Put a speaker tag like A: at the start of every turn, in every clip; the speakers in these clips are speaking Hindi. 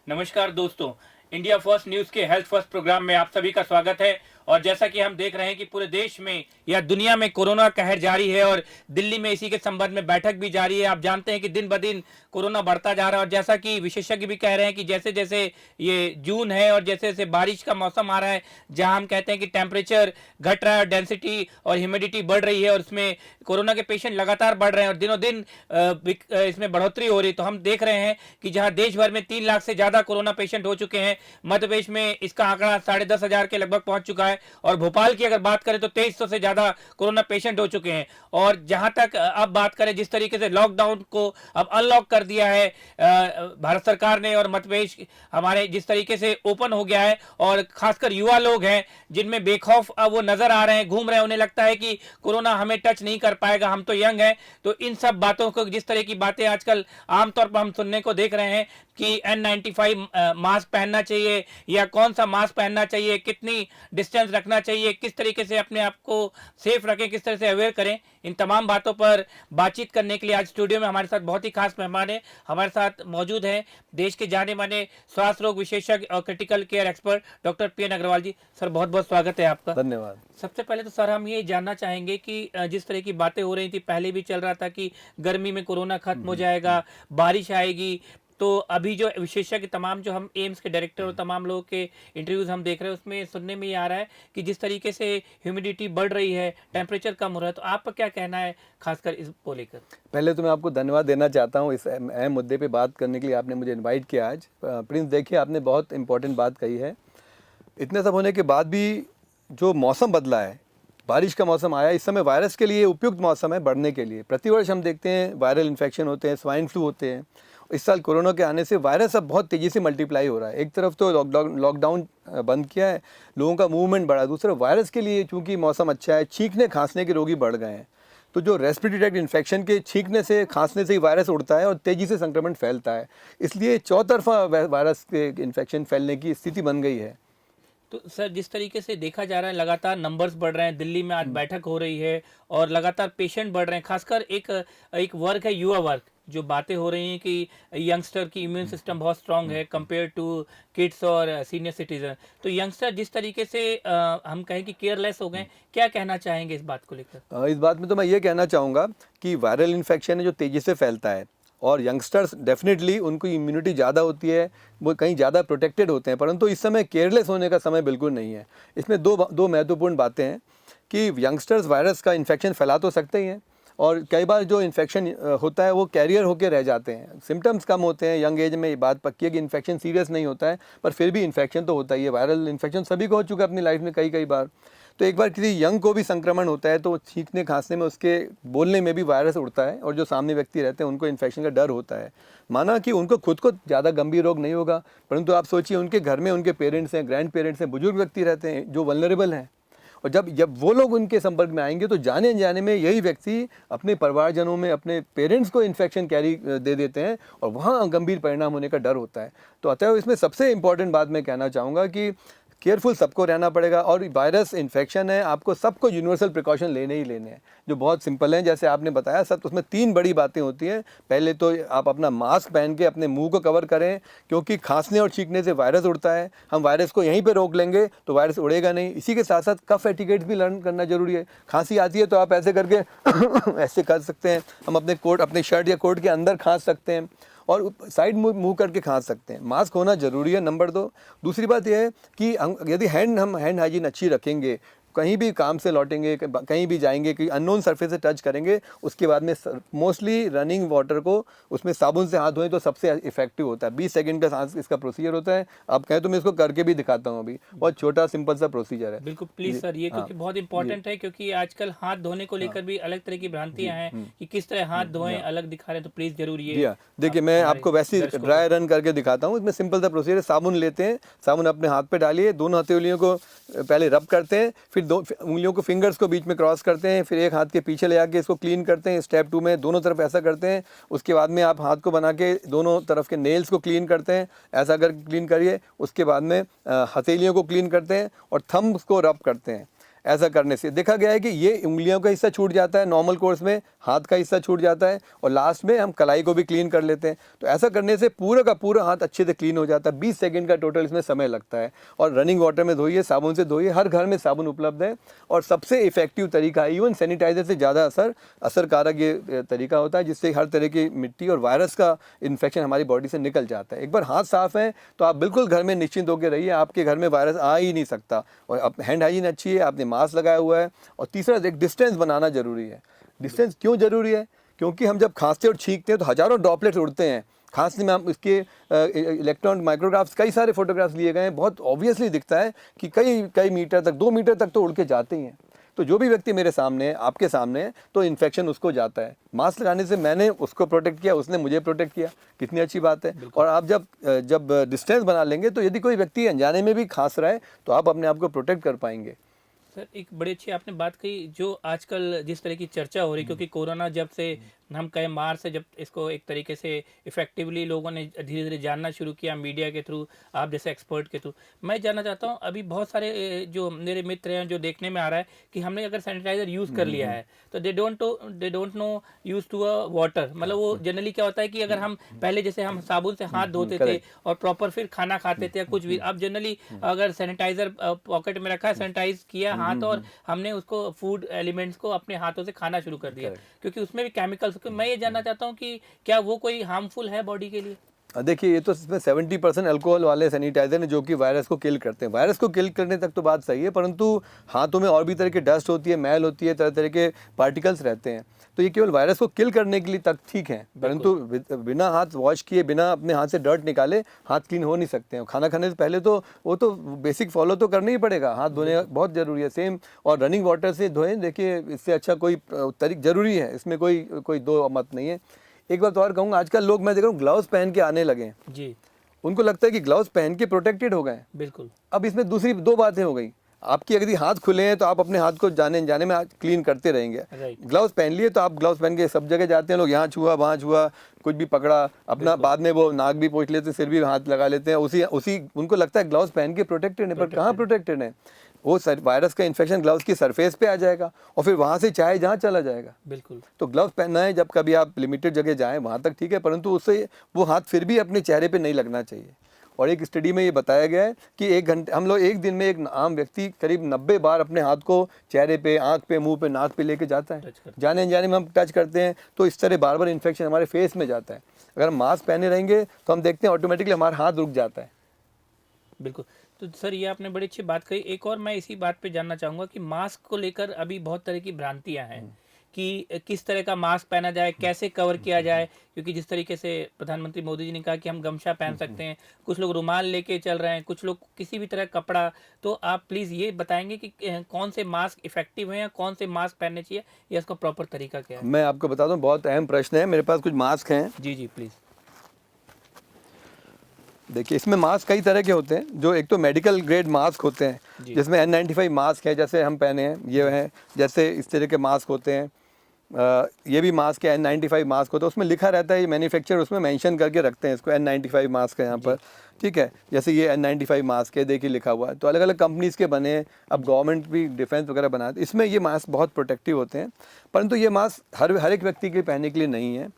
A: नमस्कार दोस्तों, इंडिया फर्स्ट न्यूज़ के हेल्थ फर्स्ट प्रोग्राम में आप सभी का स्वागत है। और जैसा कि हम देख रहे हैं कि पूरे देश में या दुनिया में कोरोना कहर जारी है और दिल्ली में इसी के संबंध में बैठक भी जारी है। आप जानते हैं कि दिन ब दिन कोरोना बढ़ता जा रहा है और जैसा कि विशेषज्ञ भी कह रहे हैं कि जैसे जैसे ये जून है और जैसे जैसे बारिश का मौसम आ रहा है, जहां हम कहते हैं कि टेम्परेचर घट रहा है और डेंसिटी और ह्यूमिडिटी बढ़ रही है और उसमें कोरोना के पेशेंट लगातार बढ़ रहे हैं और दिनों दिन इसमें बढ़ोतरी हो रही है। तो हम देख रहे हैं कि जहां देश भर में 3 लाख से ज्यादा कोरोना पेशेंट हो चुके हैं, मध्य प्रदेश में इसका आंकड़ा 10,500 के लगभग पहुंच चुका है और भोपाल की अगर बात करें तो 2300 से ज्यादा कोरोना पेशेंट हो चुके हैं। और जहां तक अब बात करें जिस तरीके से लॉकडाउन को अब अनलॉक कर दिया है भारत सरकार ने और मध्य प्रदेश हमारे जिस तरीके से ओपन हो गया है और खासकर युवा लोग हैं जिनमें बेखौफ अब वो नजर आ रहे हैं, घूम रहे हैं, उन्हें लगता है कि कोरोना हमें टच नहीं कर पाएगा, हम तो यंग हैं। तो इन सब बातों को, जिस तरह की बातें आजकल आमतौर पर हम सुनने को देख रहे हैं कि N95 मास्क पहनना चाहिए या कौन सा मास्क पहनना चाहिए, कितनी डिस्टेंस रखना चाहिए, किस तरीके से अपने आप को सेफ रखें, किस तरह से अवेयर करें, इन तमाम बातों पर बातचीत करने के लिए आज स्टूडियो में हमारे साथ बहुत ही खास मेहमान है। हमारे साथ मौजूद हैं देश के जाने माने स्वास्थ्य रोग विशेषज्ञ और critical care expert doctor PN Agarwal ji. Sir बहुत बहुत स्वागत है आपका।
B: धन्यवाद।
A: सबसे पहले तो सर हम ये जानना चाहेंगे कि जिस तरह की बातें हो रही थी, पहले भी चल रहा था कि गर्मी में कोरोना खत्म हो जाएगा, बारिश आएगी, तो अभी जो विशेषज्ञ तमाम जो हम एम्स के डायरेक्टर और तमाम लोगों के इंटरव्यूज हम देख रहे हैं उसमें सुनने में ये आ रहा है कि जिस तरीके से ह्यूमिडिटी बढ़ रही है, टेम्परेचर कम हो रहा है, तो आपका क्या कहना है खासकर इस को लेकर?
B: पहले तो मैं आपको धन्यवाद देना चाहता हूँ इस अहम मुद्दे पे बात करने के लिए, आपने मुझे इनवाइट किया आज। प्रिंस, देखिए आपने बहुत इंपॉर्टेंट बात कही है। इतने सब होने के बाद भी जो मौसम बदला है, बारिश का मौसम आया, इस समय वायरस के लिए उपयुक्त मौसम है बढ़ने के लिए। प्रतिवर्ष हम देखते हैं वायरल इन्फेक्शन होते हैं, स्वाइन फ्लू होते हैं। इस साल कोरोना के आने से वायरस अब बहुत तेज़ी से मल्टीप्लाई हो रहा है। एक तरफ तो लॉकडाउन बंद किया है, लोगों का मूवमेंट बढ़ा, दूसरा वायरस के लिए चूंकि मौसम अच्छा है, छींकने खांसने के रोगी बढ़ गए हैं। तो जो रेस्पिरेटरी ट्रैक्ट इन्फेक्शन के छींकने से, खांसने से ही वायरस उड़ता है और तेज़ी से संक्रमण फैलता है, इसलिए चौतरफा वायरस के इन्फेक्शन फैलने की स्थिति बन गई है।
A: तो सर जिस तरीके से देखा जा रहा है लगातार नंबर्स बढ़ रहे हैं, दिल्ली में आज बैठक हो रही है और लगातार पेशेंट बढ़ रहे हैं, खासकर एक वर्ग है युवा वर्ग, जो बातें हो रही हैं कि यंगस्टर की इम्यून सिस्टम बहुत स्ट्रांग है कंपेयर टू किड्स और सीनियर सिटीजन। तो यंगस्टर जिस तरीके से हम कहें कि केयरलेस हो गए, क्या कहना चाहेंगे इस बात को लेकर?
B: इस बात में तो मैं ये कहना चाहूँगा कि वायरल इन्फेक्शन है जो तेज़ी से फैलता है और यंगस्टर्स डेफिनेटली उनको इम्यूनिटी ज़्यादा होती है, वो कहीं ज़्यादा प्रोटेक्टेड होते हैं, परंतु इस समय केयरलेस होने का समय बिल्कुल नहीं है। इसमें दो महत्वपूर्ण बातें हैं कि यंगस्टर्स वायरस का इन्फेक्शन फैला तो सकते ही हैं और कई बार जो इन्फेक्शन होता है वो कैरियर होकर रह जाते हैं, सिम्टम्स कम होते हैं। यंग एज में ये बात पक्की है कि इन्फेक्शन सीरियस नहीं होता है, पर फिर भी इन्फेक्शन तो होता ही है। वायरल इन्फेक्शन सभी को हो चुका है अपनी लाइफ में कई बार। तो एक बार किसी यंग को भी संक्रमण होता है तो छींकने खांसने में, उसके बोलने में भी वायरस उड़ता है और जो सामने व्यक्ति रहते हैं उनको इन्फेक्शन का डर होता है। माना कि उनको खुद को ज़्यादा गंभीर रोग नहीं होगा, परंतु आप सोचिए उनके घर में उनके पेरेंट्स हैं, ग्रैंड पेरेंट्स हैं, बुजुर्ग व्यक्ति रहते हैं जो वल्नरेबल हैं, और जब वो लोग उनके संपर्क में आएंगे तो जाने अनजाने में यही व्यक्ति अपने परिवारजनों में, अपने पेरेंट्स को इन्फेक्शन कैरी दे देते हैं और वहाँ गंभीर परिणाम होने का डर होता है। तो अतः इसमें सबसे इम्पॉर्टेंट बात मैं कहना चाहूँगा कि केयरफुल सबको रहना पड़ेगा और वायरस इन्फेक्शन है, आपको सबको यूनिवर्सल प्रिकॉशन लेने ही लेने हैं जो बहुत सिंपल हैं। जैसे आपने बताया सब, उसमें 3 बड़ी बातें होती हैं। पहले तो आप अपना मास्क पहन के अपने मुंह को कवर करें, क्योंकि खांसने और छींकने से वायरस उड़ता है। हम वायरस को यहीं पे रोक लेंगे तो वायरस उड़ेगा नहीं। इसी के साथ साथ कफ एटिकेट्स भी लर्न करना जरूरी है। खांसी आती है तो आप ऐसे करके ऐसे कर सकते हैं, हम अपने शर्ट या कोट के अंदर खांस सकते हैं और साइड मुंह करके खांस सकते हैं। मास्क होना जरूरी है, नंबर 2। दूसरी बात यह है कि यदि हम हैंड हाइजीन अच्छी रखेंगे, कहीं भी काम से लौटेंगे, कहीं भी जाएंगे, कि अननोन सरफेस से टच करेंगे, उसके बाद में मोस्टली रनिंग वाटर को उसमें साबुन से हाथ धोएं तो सबसे इफेक्टिव होता है। 20 सेकंड का इसका प्रोसीजर होता है। आप कहें तो मैं इसको करके भी दिखाता हूँ अभी, बहुत छोटा सिंपल सा प्रोसीजर है।
A: बिल्कुल प्लीज सर, ये क्योंकि बहुत इंपॉर्टेंट है, क्योंकि आजकल हाथ धोने को लेकर भी अलग तरह की भ्रांतियां हैं कि किस तरह हाथ धोएं, अलग दिखा रहे हैं। तो प्लीज जरूर ये
B: देखिए, मैं आपको वैसे ही ड्राई रन करके दिखाता हूँ। इसमें सिंपल सा प्रोसीजर है। साबुन लेते हैं, साबुन अपने हाथ पे डालिए, दोनों हथेलियों को पहले रब करते हैं, फिर उंगलियों को, फिंगर्स को बीच में क्रॉस करते हैं, फिर एक हाथ के पीछे ले आके इसको क्लीन करते हैं। स्टेप 2 में दोनों तरफ ऐसा करते हैं। उसके बाद में आप हाथ को बना के दोनों तरफ के नेल्स को क्लीन करते हैं, ऐसा करके क्लीन करिए। उसके बाद में हथेलियों को क्लीन करते हैं और थंब्स को रब करते हैं। ऐसा करने से देखा गया है कि ये उंगलियों का हिस्सा छूट जाता है नॉर्मल कोर्स में, हाथ का हिस्सा छूट जाता है और लास्ट में हम कलाई को भी क्लीन कर लेते हैं। तो ऐसा करने से पूरा का पूरा हाथ अच्छे से क्लीन हो जाता है। 20 सेकंड का टोटल इसमें समय लगता है। और रनिंग वाटर में धोइए, साबुन से धोइए, हर घर में साबुन उपलब्ध है और सबसे इफेक्टिव तरीका है। इवन सैनिटाइजर से ज़्यादा असरकारक ये तरीका होता है, जिससे हर तरह की मिट्टी और वायरस का इन्फेक्शन हमारी बॉडी से निकल जाता है। एक बार हाथ साफ है तो आप बिल्कुल घर में निश्चिंत होकर रहिए, आपके घर में वायरस आ ही नहीं सकता। और अब हैंड हाइजीन अच्छी है, आपने मास्क लगाया हुआ है। और तीसरा, एक डिस्टेंस बनाना जरूरी है। डिस्टेंस क्यों जरूरी है? क्योंकि हम जब खांसते और छींकते हैं तो हज़ारों ड्रॉपलेट्स उड़ते हैं। खांसने में हम इसके इलेक्ट्रॉन माइक्रोग्राफ्स, कई सारे फोटोग्राफ्स लिए गए हैं, बहुत ऑब्वियसली दिखता है कि कई मीटर तक, 2 मीटर तक तो उड़ के जाते ही हैं। तो जो भी व्यक्ति मेरे सामने है, आपके सामने है, तो इन्फेक्शन उसको जाता है। मास्क लगाने से मैंने उसको प्रोटेक्ट किया, उसने मुझे प्रोटेक्ट किया, कितनी अच्छी बात है। और आप जब डिस्टेंस बना लेंगे तो यदि कोई व्यक्ति अनजाने में भी खांस रहा है तो आप अपने आप को प्रोटेक्ट कर पाएंगे।
A: सर, एक बड़ी अच्छी आपने बात कही, जो आजकल जिस तरह की चर्चा हो रही, क्योंकि कोरोना जब से हम कहें मार्च से जब इसको एक तरीके से इफेक्टिवली लोगों ने धीरे धीरे जानना शुरू किया मीडिया के थ्रू, आप जैसे एक्सपर्ट के थ्रू, मैं जानना चाहता हूं, अभी बहुत सारे जो मेरे मित्र हैं, जो देखने में आ रहा है कि हमने अगर सैनिटाइजर यूज़ कर लिया है तो they don't know use to a water. मतलब वो जनरली क्या होता है कि अगर हम पहले जैसे हम साबुन से हाथ धोते थे और प्रॉपर फिर खाना खाते थे या कुछ भी, अब जनरली अगर सैनिटाइजर पॉकेट में रखा है, सैनिटाइज किया हाथ और हमने उसको फूड एलिमेंट्स को अपने हाथों से खाना शुरू कर दिया, क्योंकि उसमें भी केमिकल्स। मैं ये जानना चाहता हूँ कि क्या वो कोई हार्मफुल है बॉडी के लिए?
B: देखिए, ये तो इसमें 70% अल्कोहल वाले सैनिटाइजर हैं जो कि वायरस को किल करते हैं। वायरस को किल करने तक तो बात सही है, परंतु हाथों में और भी तरह की डस्ट होती है, मैल होती है, तरह तरह के पार्टिकल्स रहते हैं। तो ये केवल वायरस को किल करने के लिए तक ठीक है, परंतु बिना हाथ वॉश किए, बिना अपने हाथ से डर्ट निकाले हाथ क्लीन हो नहीं सकते हैं। खाना खाने से पहले तो वो तो बेसिक फॉलो तो करना ही पड़ेगा, हाथ धोने बहुत ज़रूरी है। सेम, और रनिंग वाटर से धोएं। देखिए, इससे अच्छा कोई तरीका ज़रूरी है, इसमें कोई दो मत नहीं है। एक बात और कहूँगा, आजकल लोग, मैं देख रहा हूँ, ग्लव्स पहन के आने लगे हैं
A: जी।
B: उनको लगता है कि ग्लव्स पहन के प्रोटेक्टेड हो गए।
A: बिल्कुल।
B: अब इसमें दूसरी 2 बातें हो गई। आपकी अगर हाथ खुले हैं तो आप अपने हाथ को जाने में क्लीन करते रहेंगे। ग्लव्स पहन लिए तो आप ग्लव्स पहन के सब जगह जाते हैं, लोग यहाँ छुआ वहाँ छुआ, कुछ भी पकड़ा अपना, बाद में वो नाक भी पोंछ लेते हैं, सिर भी हाथ लगा लेते हैं, उसी उनको लगता है ग्लव्स पहन के प्रोटेक्टेड है, पर कहाँ प्रोटेक्टेड है। वो वायरस का इन्फेक्शन ग्लव्स की सरफेस पे आ जाएगा और फिर वहाँ से चाहे जहाँ चला जाएगा।
A: बिल्कुल।
B: तो ग्लव्स पहनना है जब कभी आप लिमिटेड जगह जाएं, वहाँ तक ठीक है, परंतु उससे वो हाथ फिर भी अपने चेहरे पे नहीं लगना चाहिए। और एक स्टडी में ये बताया गया है कि 1 घंटे, हम लोग एक दिन में, एक आम व्यक्ति करीब 90 बार अपने हाथ को चेहरे पे, आँख पे, मुँह पे, नाक पे लेके जाता है। जाने अनजाने में हम टच करते हैं, तो इस तरह बार बार इन्फेक्शन हमारे फेस में जाता है। अगर हम मास्क पहने रहेंगे तो हम देखते हैं ऑटोमेटिकली हमारा हाथ रुक जाता है।
A: बिल्कुल। तो सर, ये आपने बड़ी अच्छी बात कही। एक और मैं इसी बात पे जानना चाहूँगा कि मास्क को लेकर अभी बहुत तरह की भ्रांतियाँ हैं कि किस तरह का मास्क पहना जाए, कैसे कवर किया जाए, क्योंकि जिस तरीके से प्रधानमंत्री मोदी जी ने कहा कि हम गमछा पहन सकते हैं, कुछ लोग रुमाल लेके चल रहे हैं, कुछ लोग किसी भी तरह कपड़ा। तो आप प्लीज़ ये बताएंगे कि कौन से मास्क इफेक्टिव हैं या कौन से मास्क पहनने चाहिए, या इसका प्रॉपर तरीका क्या है?
B: मैं आपको बता दूँ, बहुत अहम प्रश्न है। मेरे पास कुछ मास्क हैं।
A: जी जी, प्लीज़।
B: देखिए, इसमें मास्क कई तरह के होते हैं। जो एक तो मेडिकल ग्रेड मास्क होते हैं, जिसमें N95 मास्क है, जैसे हम पहने हैं, ये हैं। जैसे इस तरह के मास्क होते हैं, ये भी मास्क है, N95 मास्क होता है। उसमें लिखा रहता है, ये मैन्युफैक्चरर उसमें मेंशन करके रखते हैं इसको, N95 मास्क है यहाँ पर, ठीक है। जैसे ये N95 मास्क है, देखिए लिखा हुआ है। तो अलग अलग कंपनीज़ के बने हैं। अब गवर्नमेंट भी डिफेंस वगैरह बनाते, इसमें ये मास्क बहुत प्रोटेक्टिव होते हैं, परंतु ये मास्क हर एक व्यक्ति के पहनने के लिए नहीं है।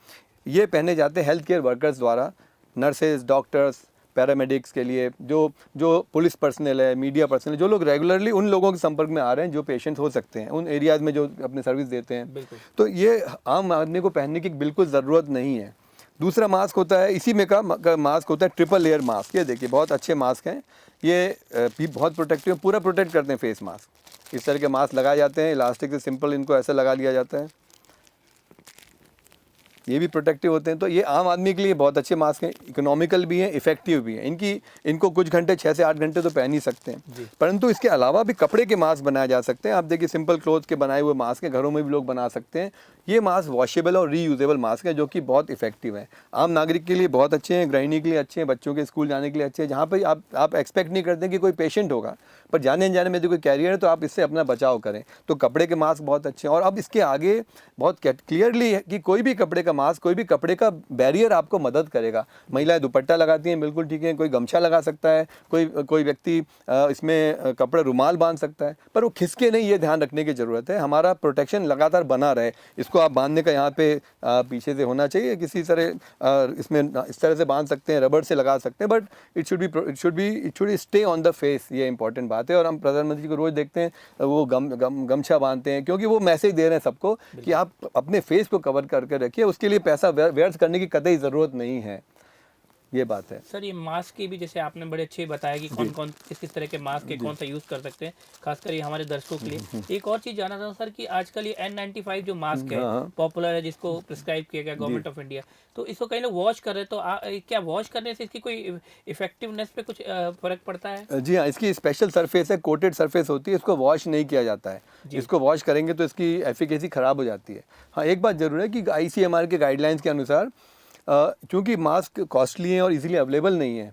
B: ये पहने जाते हैं हेल्थ केयर वर्कर्स द्वारा, नर्सेज, डॉक्टर्स, पैरामेडिक्स के लिए, जो पुलिस पर्सनल है, मीडिया पर्सनल, जो लोग रेगुलरली उन लोगों के संपर्क में आ रहे हैं जो पेशेंट हो सकते हैं उन एरियाज़ में, जो अपने सर्विस देते हैं। तो ये आम आदमी को पहनने की बिल्कुल ज़रूरत नहीं है। दूसरा मास्क होता है, इसी में का मास्क होता है ट्रिपल लेयर मास्क। ये देखिए, बहुत अच्छे मास्क हैं, ये भी बहुत प्रोटेक्टिव, पूरा प्रोटेक्ट करते हैं फेस मास्क। इस तरह के मास्क लगाए जाते हैं, इलास्टिक से सिंपल इनको ऐसा लगा लिया जाता है, ये भी प्रोटेक्टिव होते हैं। तो ये आम आदमी के लिए बहुत अच्छे मास्क हैं, इकोनॉमिकल भी हैं, इफेक्टिव भी हैं। इनको कुछ घंटे, 6 से 8 घंटे तो पहन ही सकते हैं, परंतु इसके अलावा भी कपड़े के मास्क बनाए जा सकते हैं। आप देखिए, सिंपल क्लोथ के बनाए हुए मास्क हैं, घरों में भी लोग बना सकते हैं। ये मास्क वॉशेबल और रीयूजेबल मास्क हैं जो कि बहुत इफेक्टिव हैं। आम नागरिक के लिए बहुत अच्छे हैं, गृहिणी के लिए अच्छे हैं, बच्चों के स्कूल जाने के लिए अच्छे हैं, जहाँ पे आप एक्सपेक्ट नहीं करते कि कोई पेशेंट होगा, पर जाने अनजाने में यदि कोई कैरियर है तो आप इससे अपना बचाव करें। तो कपड़े के मास्क बहुत अच्छे हैं। और अब इसके आगे बहुत क्लियरली है कि कोई भी कपड़े का मास्क, कोई भी कपड़े का बैरियर आपको मदद करेगा। महिलाएं दुपट्टा लगाती हैं, बिल्कुल ठीक है, कोई गमछा लगा सकता है, कोई व्यक्ति इसमें कपड़ा रुमाल बांध सकता है, पर वो खिसके नहीं, ये ध्यान रखने की ज़रूरत है। हमारा प्रोटेक्शन लगातार बना रहे। इसको आप बांधने का यहाँ पे पीछे से होना चाहिए, किसी तरह इसमें इस तरह से बांध सकते हैं, रबड़ से लगा सकते हैं, but it should stay on the face. ये इंपॉर्टेंट बात है। और हम प्रधानमंत्री जी को रोज़ देखते हैं वो गमछा बांधते हैं, क्योंकि वो मैसेज दे रहे हैं सबको कि आप अपने फेस को कवर करके रखिए, उसके लिए पैसा व्यर्थ करने की कतई ज़रूरत नहीं है। ये बात है।
A: सर, ये मास्क की भी जैसे आपने बड़े अच्छे बताया कि कौन कौन किस तरह के मास्क के कौन सा यूज़ कर सकते हैं, खासकर ये हमारे दर्शकों के लिए। एक और चीज़ जाना था सर कि आजकल ये N95 जो मास्क है पॉपुलर है, जिसको प्रिस्क्राइब किया गया गवर्नमेंट ऑफ इंडिया, तो इसको कई लोग वॉश कर रहे हैं, तो क्या वॉश करने से इसकी कोई इफेक्टिवनेस पे कुछ फर्क पड़ता है?
B: जी हाँ, इसकी स्पेशल सरफेस है, कोटेड सरफेस होती है, इसको वॉश नहीं किया जाता है। इसको वॉश करेंगे तो इसकी एफिकेसी ख़राब हो जाती है। हाँ, एक बात ज़रूर है कि ICMR के गाइडलाइंस के अनुसार क्योंकि मास्क कॉस्टली हैं और इजीली अवेलेबल नहीं है,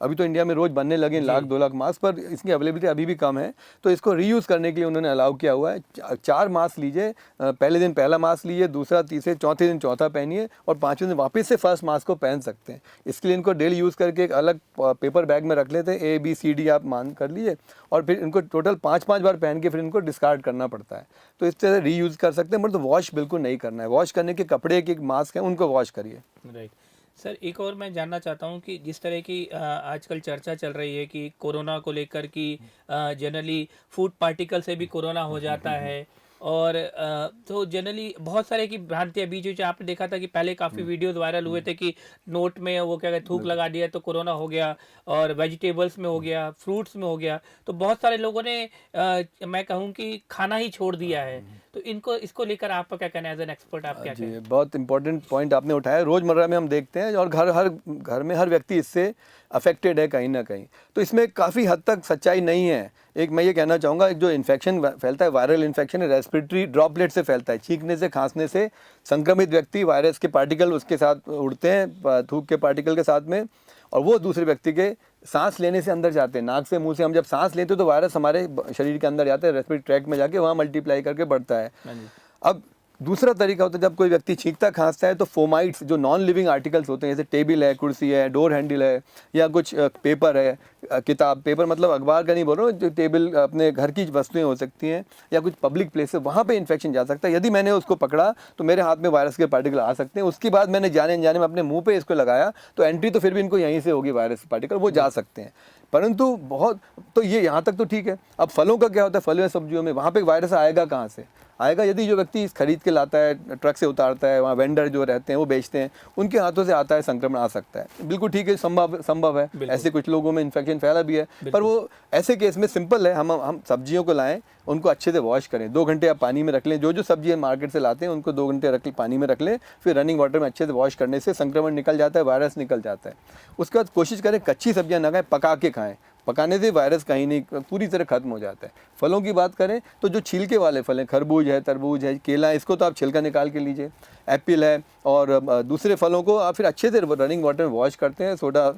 B: अभी तो इंडिया में रोज़ बनने लगे 1-2 लाख मास्क, पर इसकी अवेलेबिलिटी अभी भी कम है, तो इसको रीयूज़ करने के लिए उन्होंने अलाउ किया हुआ है। 4 मास्क लीजिए, पहले दिन पहला मास्क लीजिए, दूसरा, तीसरे, चौथे दिन चौथा पहनिए, और 5वें दिन वापस से फर्स्ट मास्क को पहन सकते हैं। इसके लिए इनको डेली यूज़ करके एक अलग पेपर बैग में रख लेते हैं, ABCD आप मान कर लीजिए, और फिर इनको टोटल 5-5 बार पहन के फिर इनको डिस्कार्ड करना पड़ता है। तो इस तरह रीयूज़ कर सकते हैं, मतलब वॉश बिल्कुल नहीं करना है। वॉश करने के कपड़े के मास्क हैं, उनको वॉश करिए।
A: राइट सर, एक और मैं जानना चाहता हूँ कि जिस तरह की आजकल चर्चा चल रही है कि कोरोना को लेकर कि जनरली फूड पार्टिकल से भी कोरोना हो जाता है, और तो जनरली बहुत सारे की भ्रांतियाँ बीच बीच आपने देखा था कि पहले काफ़ी वीडियोस वायरल हुए थे कि नोट में वो क्या कहते थूक लगा दिया तो कोरोना हो गया, और वेजिटेबल्स में हो गया, फ्रूट्स में हो गया, तो बहुत सारे लोगों ने मैं कहूँ कि खाना ही छोड़ दिया है। तो इसको लेकर आपका क्या कहना है, एज एन एक्सपर्ट आप क्या कहें?
B: बहुत इंपॉर्टेंट पॉइंट आपने उठाया। रोज़मर्रा में हम देखते हैं और हर घर में हर व्यक्ति इससे अफेक्टेड है कहीं ना कहीं। तो इसमें काफ़ी हद तक सच्चाई नहीं है। एक मैं ये कहना चाहूँगा, एक जो इन्फेक्शन फैलता है, वायरल इन्फेक्शन है, रेस्पिरेटरी ड्रॉपलेट से फैलता है। छींकने से, खांसने से संक्रमित व्यक्ति, वायरस के पार्टिकल उसके साथ उड़ते हैं, थूक के पार्टिकल के साथ में, और वो दूसरे व्यक्ति के सांस लेने से अंदर जाते हैं। नाक से, मुंह से हम जब सांस लेते हैं तो वायरस हमारे शरीर के अंदर जाते हैं, रेस्पिरेटरी ट्रैक्ट में जाके वहाँ मल्टीप्लाई करके बढ़ता है। अब दूसरा तरीका होता है, जब कोई व्यक्ति छींकता खांसता है तो फोमाइट्स, जो नॉन लिविंग आर्टिकल्स होते हैं, जैसे टेबल है, कुर्सी है, डोर हैंडल है, या कुछ पेपर है, किताब, पेपर मतलब अखबार का नहीं बोल रहा हूँ, जो टेबल अपने घर की वस्तुएं हो सकती हैं, या कुछ पब्लिक प्लेस है, वहाँ पे इन्फेक्शन जा सकता है। यदि मैंने उसको पकड़ा तो मेरे हाथ में वायरस के पार्टिकल आ सकते हैं। उसके बाद मैंने जाने अनजाने में अपने मुंह पे इसको लगाया तो एंट्री तो फिर भी इनको यहीं से होगी, वायरस पार्टिकल वो जा सकते हैं। परंतु तो ये यहाँ तक तो ठीक है। अब फलों का क्या होता है, फलों या सब्जियों में वहाँ पे वायरस आएगा कहाँ से? आएगा यदि जो व्यक्ति खरीद के लाता है, ट्रक से उतारता है, वहाँ वेंडर जो रहते हैं वो बेचते हैं, उनके हाथों से आता है, संक्रमण आ सकता है। बिल्कुल ठीक है, संभव है, ऐसे कुछ लोगों में इन्फेक्शन फैला भी है। पर वो ऐसे केस में सिंपल है, हम सब्जियों को लाएं, उनको अच्छे से वॉश करें, 2 घंटे आप पानी में रख लें। जो सब्जियाँ मार्केट से लाते हैं उनको 2 घंटे पानी में रख लें, फिर रनिंग वाटर में अच्छे से वॉश करने से संक्रमण निकल जाता है, वायरस निकल जाता है। उसके बाद कोशिश करें कच्ची सब्जियाँ ना खाएं, पका के खाएं। पकाने से वायरस कहीं नहीं, पूरी तरह खत्म हो जाता है। फलों की बात करें तो जो छिलके वाले फल हैं, खरबूज है, तरबूज है, केला है, इसको तो आप छिलका निकाल के लीजिए। एप्पल है, और दूसरे फलों को आप फिर अच्छे से रनिंग वाटर में वॉश करते हैं, सोडा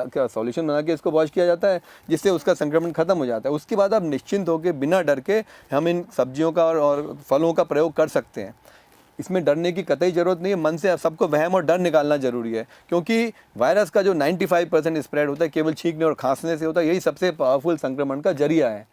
B: का सॉल्यूशन बना के इसको वॉश किया जाता है, जिससे उसका संक्रमण खत्म हो जाता है। उसके बाद आप निश्चिंत होकर बिना डर के हम इन सब्जियों का और फलों का प्रयोग कर सकते हैं। इसमें डरने की कतई ज़रूरत नहीं है। मन से सबको वहम और डर निकालना जरूरी है, क्योंकि वायरस का जो 95% स्प्रेड होता है केवल छींकने और खांसने से होता है। यही सबसे पावरफुल संक्रमण का जरिया है।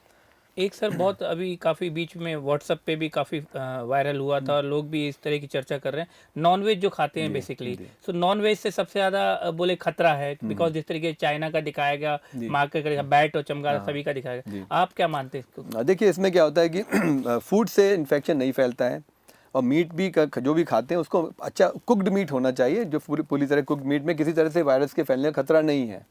A: एक सर बहुत अभी काफ़ी बीच में व्हाट्सएप पे भी काफ़ी वायरल हुआ था, और लोग भी इस तरह की चर्चा कर रहे हैं, नॉनवेज जो खाते हैं बेसिकली, सो नॉनवेज से सबसे ज़्यादा बोले खतरा है, बिकॉज जिस तरीके चाइना का दिखाया गया, मार्केट का बैट और चमगादड़ सभी का दिखाया गया। आप क्या मानते हैं?
B: देखिए, इसमें क्या होता है कि फूड से इन्फेक्शन नहीं फैलता है, और मीट भी जो भी खाते हैं उसको अच्छा कुकड मीट होना चाहिए, जो पूरी तरह कुकड मीट में किसी तरह से वायरस के फैलने का खतरा नहीं है।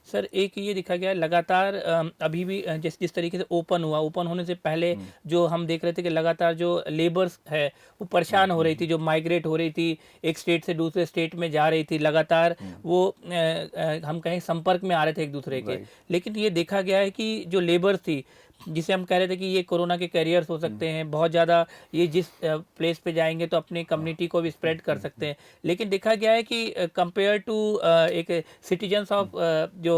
A: सर, एक ये दिखा गया लगातार अभी भी जिस तरीके से ओपन होने से पहले जो हम देख रहे थे कि लगातार जो लेबर्स है वो परेशान हो रही थी, जो माइग्रेट हो रही थी, एक स्टेट से दूसरे स्टेट में जा रही थी, लगातार वो हम कहें संपर्क में आ रहे थे एक दूसरे के। लेकिन ये देखा गया है कि जो लेबर्स थी जिसे हम कह रहे थे कि ये कोरोना के कैरियर्स हो सकते हैं, बहुत ज़्यादा ये जिस प्लेस पे जाएंगे तो अपनी कम्युनिटी को भी स्प्रेड कर सकते हैं, लेकिन देखा गया है कि कंपेयर टू एक सिटीजन्स ऑफ जो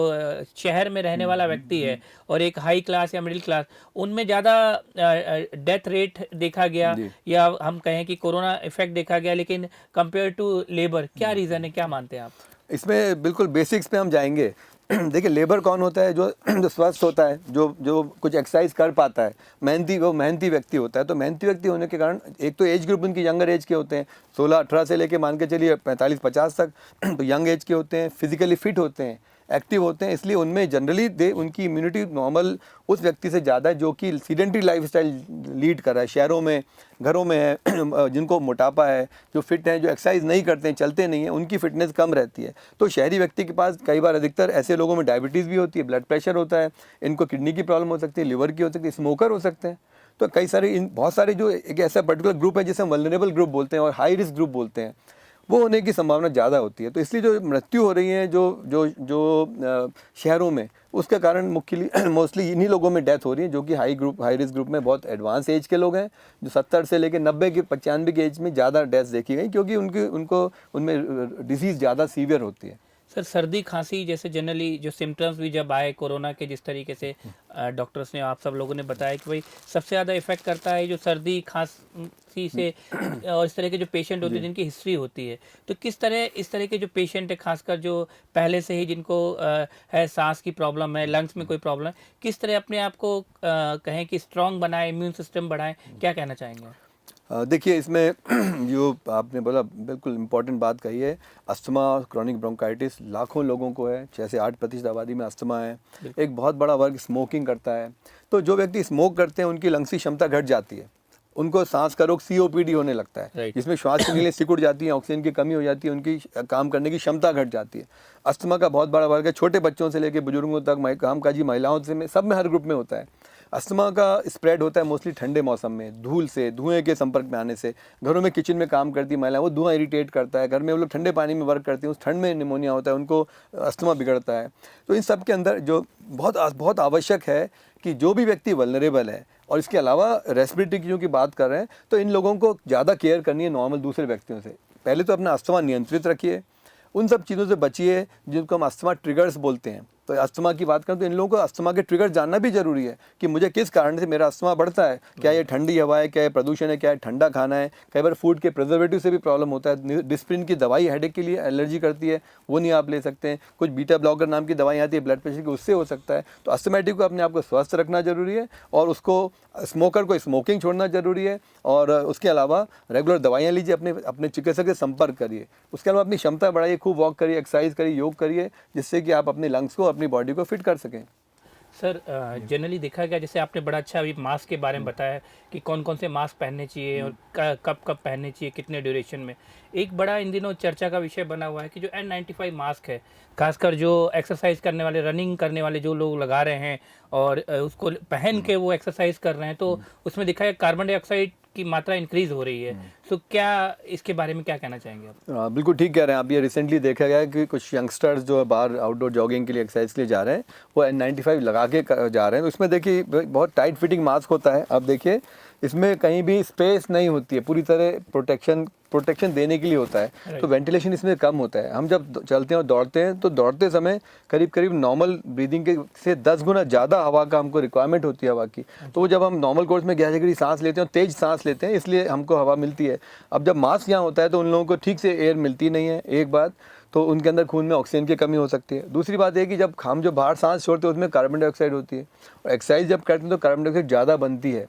A: शहर में रहने वाला व्यक्ति है और एक हाई क्लास या मिडिल क्लास, उनमें ज़्यादा डेथ रेट देखा गया
B: जी।
A: या हम कहें कि कोरोना इफेक्ट देखा गया, लेकिन कंपेयर टू लेबर क्या रीज़न है, क्या मानते हैं आप?
B: इसमें बिल्कुल बेसिक्स पे हम जाएंगे। देखिए, लेबर कौन होता है? जो जो स्वस्थ होता है, जो कुछ एक्सरसाइज कर पाता है, मेहनती, वो मेहनती व्यक्ति होता है। तो मेहनती व्यक्ति होने के कारण एक तो एज ग्रुप उनकी यंगर एज के होते हैं, 16-18 से लेके मान के चलिए 45-50 तक। तो यंग एज के होते हैं, फिजिकली फिट होते हैं, एक्टिव होते हैं, इसलिए उनमें जनरली उनकी इम्यूनिटी नॉर्मल उस व्यक्ति से ज़्यादा है जो कि सीडेंटरी लाइफस्टाइल लीड कर रहा है, शहरों में, घरों में है, जिनको मोटापा है, जो फिट हैं, जो एक्सरसाइज नहीं करते हैं, चलते नहीं हैं, उनकी फिटनेस कम रहती है। तो शहरी व्यक्ति के पास कई बार अधिकतर ऐसे लोगों में डायबिटीज़ भी होती है, ब्लड प्रेशर होता है, इनको किडनी की प्रॉब्लम हो सकती है, लिवर की हो सकती है, स्मोकर हो सकते हैं। तो कई सारे बहुत सारे जो एक ऐसा पर्टिकुलर ग्रुप है जिसे हम वल्नरेबल ग्रुप बोलते हैं और हाई रिस्क ग्रुप बोलते हैं, वो होने की संभावना ज़्यादा होती है। तो इसलिए जो मृत्यु हो रही है जो जो जो शहरों में, उसका कारण मुख्यली मोस्टली इन्हीं लोगों में डेथ हो रही है जो कि हाई रिस्क ग्रुप में बहुत एडवांस एज के लोग हैं, जो 70 से लेकर 90 के 95 के एज में ज़्यादा डेथ्स देखी गई, क्योंकि उनमें डिसीज़ ज़्यादा सीवियर होती है।
A: सर, सर्दी खांसी जैसे जनरली जो सिम्टम्स भी जब आए कोरोना के, जिस तरीके से डॉक्टर्स ने, आप सब लोगों ने बताया कि भाई सबसे ज़्यादा इफेक्ट करता है जो सर्दी खांसी से और इस तरह के जो पेशेंट होते हैं जिनकी हिस्ट्री होती है, तो किस तरह इस तरह के जो पेशेंट है, खासकर जो पहले से ही जिनको है सांस की प्रॉब्लम है, लंग्स में कोई प्रॉब्लम है, किस तरह अपने आप को कहें कि स्ट्रॉन्ग बनाए, इम्यून सिस्टम बढ़ाएं, क्या कहना चाहेंगे?
B: देखिए, इसमें जो आपने बोला बिल्कुल इम्पॉर्टेंट बात कही है। अस्थमा, क्रॉनिक ब्रोंकाइटिस लाखों लोगों को है, 6 से 8% आबादी में अस्थमा है। एक बहुत बड़ा वर्ग स्मोकिंग करता है। तो जो व्यक्ति स्मोक करते हैं उनकी लंग्स की क्षमता घट जाती है, उनको सांस का रोग COPD होने लगता है, जिसमें श्वास की नलियाँ सिकुड़ जाती हैं, ऑक्सीजन की कमी हो जाती है, उनकी काम करने की क्षमता घट जाती है। अस्थमा का बहुत बड़ा वर्ग है, छोटे बच्चों से लेकर बुजुर्गों तक, कामकाजी महिलाओं से, सब में, हर ग्रुप में होता है। अस्थमा का स्प्रेड होता है मोस्टली ठंडे मौसम में, धूल से, धुएं के संपर्क में आने से। घरों में किचन में काम करती महिला, वो धुआं इरिटेट करता है, घर में वो लोग ठंडे पानी में वर्क करती हैं, उस ठंड में निमोनिया होता है, उनको अस्थमा बिगड़ता है। तो इन सब के अंदर जो बहुत आवश्यक है कि जो भी व्यक्ति वल्नरेबल है, और इसके अलावा रेस्पिरेटरी की जो बात कर रहे हैं, तो इन लोगों को ज़्यादा केयर करनी है नॉर्मल दूसरे व्यक्तियों से। पहले तो अपना अस्थमा नियंत्रित रखिए, उन सब चीज़ों से बचिए जिनको हम अस्थमा ट्रिगर्स बोलते हैं। तो अस्थमा की बात करें तो इन लोगों को अस्थमा के ट्रिगर जानना भी जरूरी है कि मुझे किस कारण से मेरा अस्थमा बढ़ता है। क्या ये ठंडी हवा है, क्या ये प्रदूषण है, क्या ये ठंडा खाना है। कई बार फूड के प्रिजर्वेटिव से भी प्रॉब्लम होता है। डिस्प्रिन की दवाई हेडेक के लिए एलर्जी करती है, वो नहीं आप ले सकते हैं। कुछ बीटा ब्लॉकर नाम की दवाई आती है ब्लड प्रेशर की, उससे हो सकता है। तो अस्थमैटिक को अपने आप को स्वस्थ रखना जरूरी है, और उसको स्मोकर को स्मोकिंग छोड़ना जरूरी है, और उसके अलावा रेगुलर दवाइयाँ लीजिए, अपने चिकित्सक से संपर्क करिए। उसके अलावा अपनी क्षमता बढ़ाइए, खूब वॉक करिए, एक्सरसाइज करिए, योग करिए, जिससे कि आप अपने लंग्स को, अपनी बॉडी को फिट कर सकें।
A: सर, जनरली देखा गया, जैसे आपने बड़ा अच्छा अभी मास्क के बारे में बताया कि कौन कौन से मास्क पहनने चाहिए और कब कब पहनने चाहिए, कितने ड्यूरेशन में। एक बड़ा इन दिनों चर्चा का विषय बना हुआ है कि जो N95 मास्क है, खासकर जो एक्सरसाइज करने वाले, रनिंग करने वाले जो लोग लगा रहे हैं और उसको पहन के वो एक्सरसाइज कर रहे हैं, तो उसमें देखा है कार्बन डाइऑक्साइड की मात्रा इंक्रीज हो रही है। तो क्या इसके बारे में क्या कहना चाहेंगे आप?
B: बिल्कुल ठीक कह रहे हैं आप। ये रिसेंटली देखा गया है कि कुछ यंगस्टर्स जो बाहर आउटडोर जॉगिंग के लिए, एक्सरसाइज के लिए जा रहे हैं, वो N95 लगा के जा रहे हैं। तो इसमें देखिए बहुत टाइट फिटिंग मास्क होता है। आप देखिए, इसमें कहीं भी स्पेस नहीं होती है, पूरी तरह प्रोटेक्शन देने के लिए होता है। तो वेंटिलेशन इसमें कम होता है। हम जब चलते हैं और दौड़ते हैं, तो दौड़ते समय करीब नॉर्मल ब्रीदिंग के से 10 गुना ज़्यादा हवा का हमको रिक्वायरमेंट होती है, हवा की। तो वो जब हम नॉर्मल कोर्स में 11 डिग्री सांस लेते हैं, तेज सांस लेते हैं, इसलिए हमको हवा मिलती है। अब जब मास्क यहाँ होता है तो उन लोगों को ठीक से एयर मिलती नहीं है, एक बात। तो उनके अंदर खून में ऑक्सीजन की कमी हो सकती है। दूसरी बात है कि जब हम जो बाहर सांस छोड़ते हैं उसमें कार्बन डाइऑक्साइड होती है, और एक्सरसाइज जब करते हैं तो कार्बन डाइऑक्साइड ज़्यादा बनती है।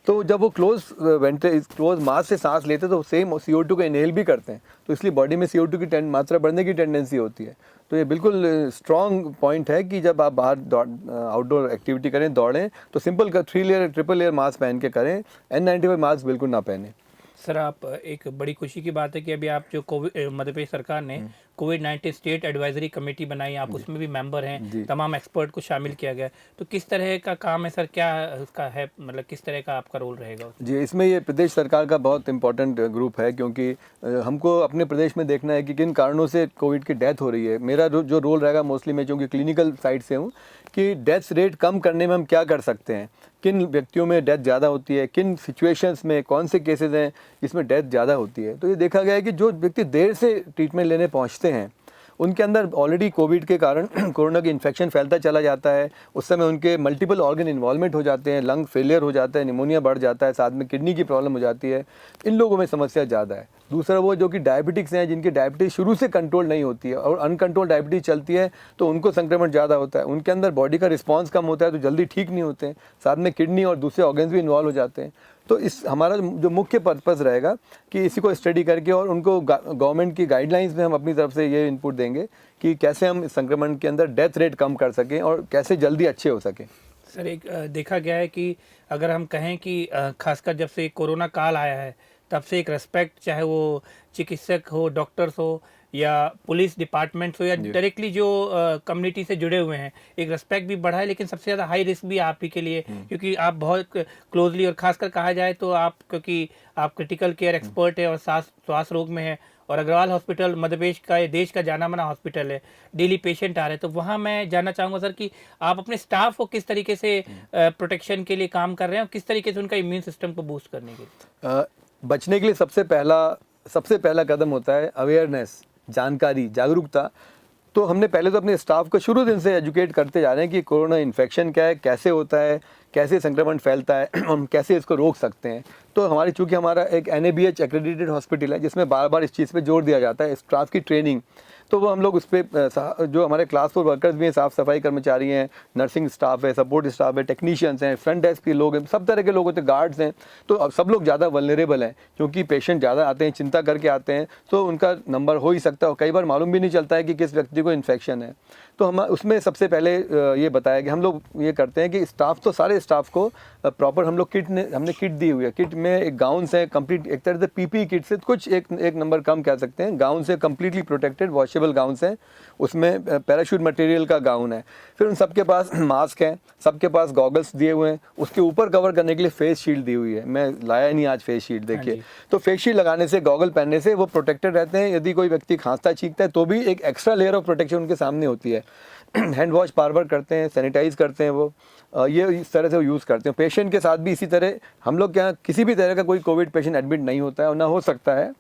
B: तो जब वो क्लोज मास्क से सांस लेते हैं तो सेम CO2 को इनहेल भी करते हैं, तो इसलिए बॉडी में CO2 की मात्रा बढ़ने की टेंडेंसी होती है। तो ये बिल्कुल स्ट्रॉन्ग पॉइंट है कि जब आप बाहर आउटडोर एक्टिविटी करें, दौड़ें, तो simple 3 layer, triple layer mask पहन के करें। N95 मास्क बिल्कुल ना पहने।
A: सर, आप, एक बड़ी खुशी की बात है कि अभी आप जो कोविड, मध्य प्रदेश सरकार ने कोविड-19 स्टेट एडवाइजरी कमेटी बनाई, आप उसमें भी मेंबर हैं,
B: जी।
A: तमाम एक्सपर्ट को शामिल किया गया है। तो किस तरह का काम है सर, क्या उसका है, मतलब किस तरह का आपका रोल रहेगा उसमें?
B: जी, इसमें ये प्रदेश सरकार का बहुत इम्पोर्टेंट ग्रुप है, क्योंकि हमको अपने प्रदेश में देखना है कि किन कारणों से कोविड की डेथ हो रही है। मेरा जो रोल रहेगा मोस्टली, मैं चूँकि क्लिनिकल साइड से हूँ, कि डेथ रेट कम करने में हम क्या कर सकते हैं, किन व्यक्तियों में डेथ ज़्यादा होती है, किन सिचुएशंस में कौन से केसेस हैं जिसमें डेथ ज़्यादा होती है। तो ये देखा गया है कि जो व्यक्ति देर से ट्रीटमेंट लेने पहुँचते हैं, उनके अंदर ऑलरेडी कोविड के कारण कोरोना की इन्फेक्शन फैलता चला जाता है। उस समय उनके मल्टीपल ऑर्गन इन्वॉल्वमेंट हो जाते हैं, लंग फेलियर हो जाता है, निमोनिया बढ़ जाता है, साथ में किडनी की प्रॉब्लम हो जाती है। इन लोगों में समस्या ज़्यादा है। दूसरा वो जो कि डायबिटिक्स हैं, जिनकी डायबिटीज़ शुरू से कंट्रोल नहीं होती है और अनकंट्रोल डायबिटीज़ चलती है, तो उनको संक्रमण ज़्यादा होता है। उनके अंदर बॉडी का रिस्पॉन्स कम होता है, तो जल्दी ठीक नहीं होते हैं। साथ में किडनी और दूसरे ऑर्गन्स भी इन्वॉल्व हो जाते हैं। तो इस हमारा जो मुख्य पर्पज़ रहेगा कि इसी को स्टडी करके और उनको गवर्नमेंट की गाइडलाइंस में हम अपनी तरफ से ये इनपुट देंगे कि कैसे हम इस संक्रमण के अंदर डेथ रेट कम कर सकें और कैसे जल्दी अच्छे हो सकें।
A: सर, एक देखा गया है कि अगर हम कहें कि खासकर जब से कोरोना काल आया है, तब से एक रेस्पेक्ट, चाहे वो चिकित्सक हो, डॉक्टर्स हो या पुलिस डिपार्टमेंट्स हो या डायरेक्टली जो कम्युनिटी से जुड़े हुए हैं, एक रेस्पेक्ट भी बढ़ा है। लेकिन सबसे ज़्यादा हाई रिस्क भी आप ही के लिए, क्योंकि आप बहुत क्लोजली, और खासकर कहा जाए तो आप, क्योंकि आप क्रिटिकल केयर एक्सपर्ट है और श्वास रोग में है, और अग्रवाल हॉस्पिटल मध्य प्रदेश का, ये देश का जाना माना हॉस्पिटल है, डेली पेशेंट आ रहे हैं। तो वहाँ मैं जानना चाहूँगा सर कि आप अपने स्टाफ को किस तरीके से प्रोटेक्शन के लिए काम कर रहे हैं और किस तरीके से उनका इम्यून सिस्टम को बूस्ट करने के लिए?
B: बचने के लिए सबसे पहला कदम होता है अवेयरनेस, जानकारी, जागरूकता। तो हमने पहले तो अपने स्टाफ को शुरू दिन से एजुकेट करते जा रहे हैं कि कोरोना इन्फेक्शन क्या है, कैसे होता है, कैसे संक्रमण फैलता है और हम कैसे इसको रोक सकते हैं। तो चूँकि हमारा एक NABH एक्रेडिटेड हॉस्पिटल है, जिसमें बार बार इस चीज़ पे जोर दिया जाता है, स्टाफ की ट्रेनिंग। तो वो हम लोग उस पर, जो हमारे क्लास 4 वर्कर्स भी हैं, साफ़ सफाई कर्मचारी हैं, नर्सिंग स्टाफ है, सपोर्ट स्टाफ है, टेक्नीशियंस हैं, फ्रंट डेस्क के लोग हैं, सब तरह के लोग होते हैं, गार्ड्स हैं। तो अब सब लोग ज़्यादा वल्नरेबल हैं, क्योंकि पेशेंट ज़्यादा आते हैं, चिंता करके आते हैं, तो उनका नंबर हो ही सकता है और कई बार मालूम भी नहीं चलता है कि किस व्यक्ति को इन्फेक्शन है। तो हम उसमें सबसे पहले ये बताया कि हम लोग ये करते हैं कि सारे स्टाफ को प्रॉपर हम लोग हमने किट दी हुई है। किट में एक गाउन से कंप्लीट, एक तरह से PPE किट से कुछ एक नंबर कम कह सकते हैं, गाउन से कंप्लीटली प्रोटेक्टेड वॉशेबल गाउन है, उसमें पैराशूट मटेरियल का गाउन है। फिर उन सबके पास मास्क है, सबके पास गॉगल्स दिए हुए हैं, उसके ऊपर कवर करने के लिए फेस शील्ड दी हुई है। मैं लाया नहीं आज फेस शील्ड, देखिए। तो फेस शील्ड लगाने से, गॉगल पहनने से वो प्रोटेक्टेड रहते हैं। यदि कोई व्यक्ति खांसता छींकता है तो भी एक एक्स्ट्रा लेयर ऑफ प्रोटेक्शन उनके सामने होती है। हैंड वॉश बार बार करते हैं, सैनिटाइज करते हैं वो, ये इस तरह से वो यूज़ करते हैं। पेशेंट के साथ भी इसी तरह, हम लोग क्या, किसी भी तरह का कोई कोविड पेशेंट एडमिट नहीं होता है और ना हो सकता है,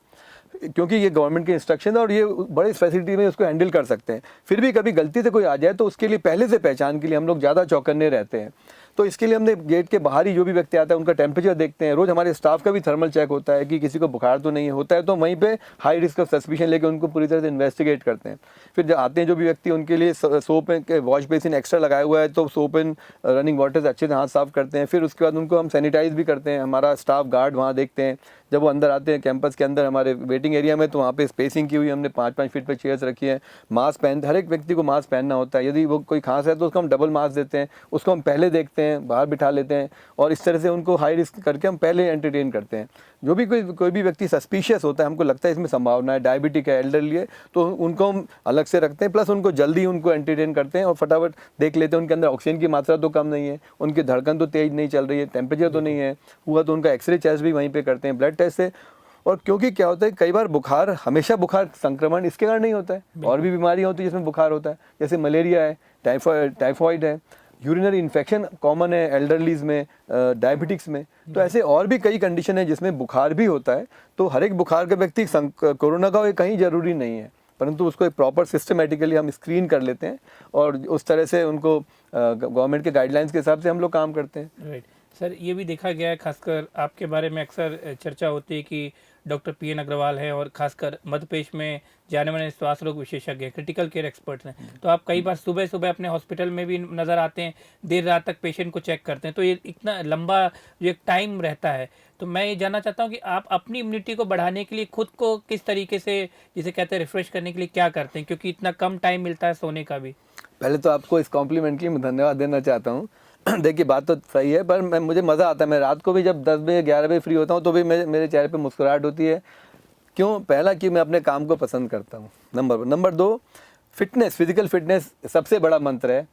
B: क्योंकि ये गवर्नमेंट की इंस्ट्रक्शन है और ये बड़ी फैसिलिटी में उसको हैंडल कर सकते हैं। फिर भी कभी गलती से कोई आ जाए तो उसके लिए पहले से पहचान के लिए हम लोग ज़्यादा चौकन्ने रहते हैं। तो इसके लिए हमने गेट के बाहर ही जो भी व्यक्ति आता है उनका टेम्परेचर देखते हैं। रोज़ हमारे स्टाफ का भी थर्मल चेक होता है कि किसी को बुखार तो नहीं होता है, तो वहीं पे हाई रिस्क ऑफ सस्पिशन लेके उनको पूरी तरह से इन्वेस्टिगेट करते हैं। फिर जब आते हैं जो भी व्यक्ति, उनके लिए सोप के वॉश बेसिन एक्स्ट्रा लगाया हुआ है, तो सोप एंड रनिंग वाटर से अच्छे से हाथ साफ करते हैं। फिर उसके बाद उनको हम सैनिटाइज भी करते हैं। हमारा स्टाफ गार्ड वहाँ देखते हैं, जब वो अंदर आते हैं कैंपस के अंदर हमारे वेटिंग एरिया में, तो वहाँ पे स्पेसिंग की हुई हमने 5-5 फीट पे चेयर्स रखी है। मास्क हर एक व्यक्ति को मास्क पहनना होता है। यदि वो कोई खांस है तो उसको हम डबल मास्क देते हैं, उसको हम पहले देखते हैं, बाहर बिठा लेते हैं और इस तरह से उनको हाई रिस्क करके हम पहले एंटरटेन करते हैं। जो भी कोई भी व्यक्ति सस्पिशियस होता है, हमको लगता है इसमें संभावना है, डायबिटिक है, एल्डरली है, तो उनको हम अलग से रखते हैं। प्लस उनको जल्दी उनको एंटरटेन करते हैं और फटाफट देख लेते हैं उनके अंदर ऑक्सीजन की मात्रा तो कम नहीं है, उनकी धड़कन तो तेज नहीं चल रही है, टेम्परेचर तो नहीं है हुआ, तो उनका एक्सरे चेस्ट भी वहीं पर करते हैं, ब्लड टेस्ट से। और क्योंकि क्या होता है, कई बार हमेशा बुखार संक्रमण इसके कारण नहीं होता है, और भी बीमारियां होती है जिसमें बुखार होता है, जैसे मलेरिया है, टाइफॉइड है, यूरिनरी इन्फेक्शन कॉमन है एल्डरलीज में, डायबिटिक्स में। तो ऐसे और भी कई कंडीशन है जिसमें बुखार भी होता है। तो हर एक बुखार का व्यक्ति कोरोना का हो कहीं ज़रूरी नहीं है, परंतु उसको एक प्रॉपर सिस्टमेटिकली हम स्क्रीन कर लेते हैं और उस तरह से उनको गवर्नमेंट के गाइडलाइंस के हिसाब से हम लोग काम करते हैं।
A: राइट सर, ये भी देखा गया है, खासकर आपके बारे में अक्सर चर्चा होती है कि डॉक्टर PN अग्रवाल है और खासकर मध्य प्रदेश में जाने माने श्वास रोग विशेषज्ञ हैं, क्रिटिकल केयर एक्सपर्ट्स हैं। तो आप कई बार सुबह सुबह अपने हॉस्पिटल में भी नज़र आते हैं, देर रात तक पेशेंट को चेक करते हैं। तो ये इतना लंबा जो एक टाइम रहता है, तो मैं ये जानना चाहता हूँ कि आप अपनी इम्यूनिटी को बढ़ाने के लिए खुद को किस तरीके से, जिसे कहते हैं रिफ्रेश करने के लिए, क्या करते हैं, क्योंकि इतना कम टाइम मिलता है सोने का भी।
B: पहले तो आपको इस कॉम्प्लीमेंट के लिए मैं धन्यवाद देना चाहता हूँ। देखिए, बात तो सही है, पर मुझे मज़ा आता है। मैं रात को भी जब 10 बजे 11 बजे फ्री होता हूँ तो भी मेरे चेहरे पे मुस्कुराहट होती है। क्यों? पहला कि मैं अपने काम को पसंद करता हूँ, नंबर 2 फिटनेस, फिजिकल फिटनेस सबसे बड़ा मंत्र है,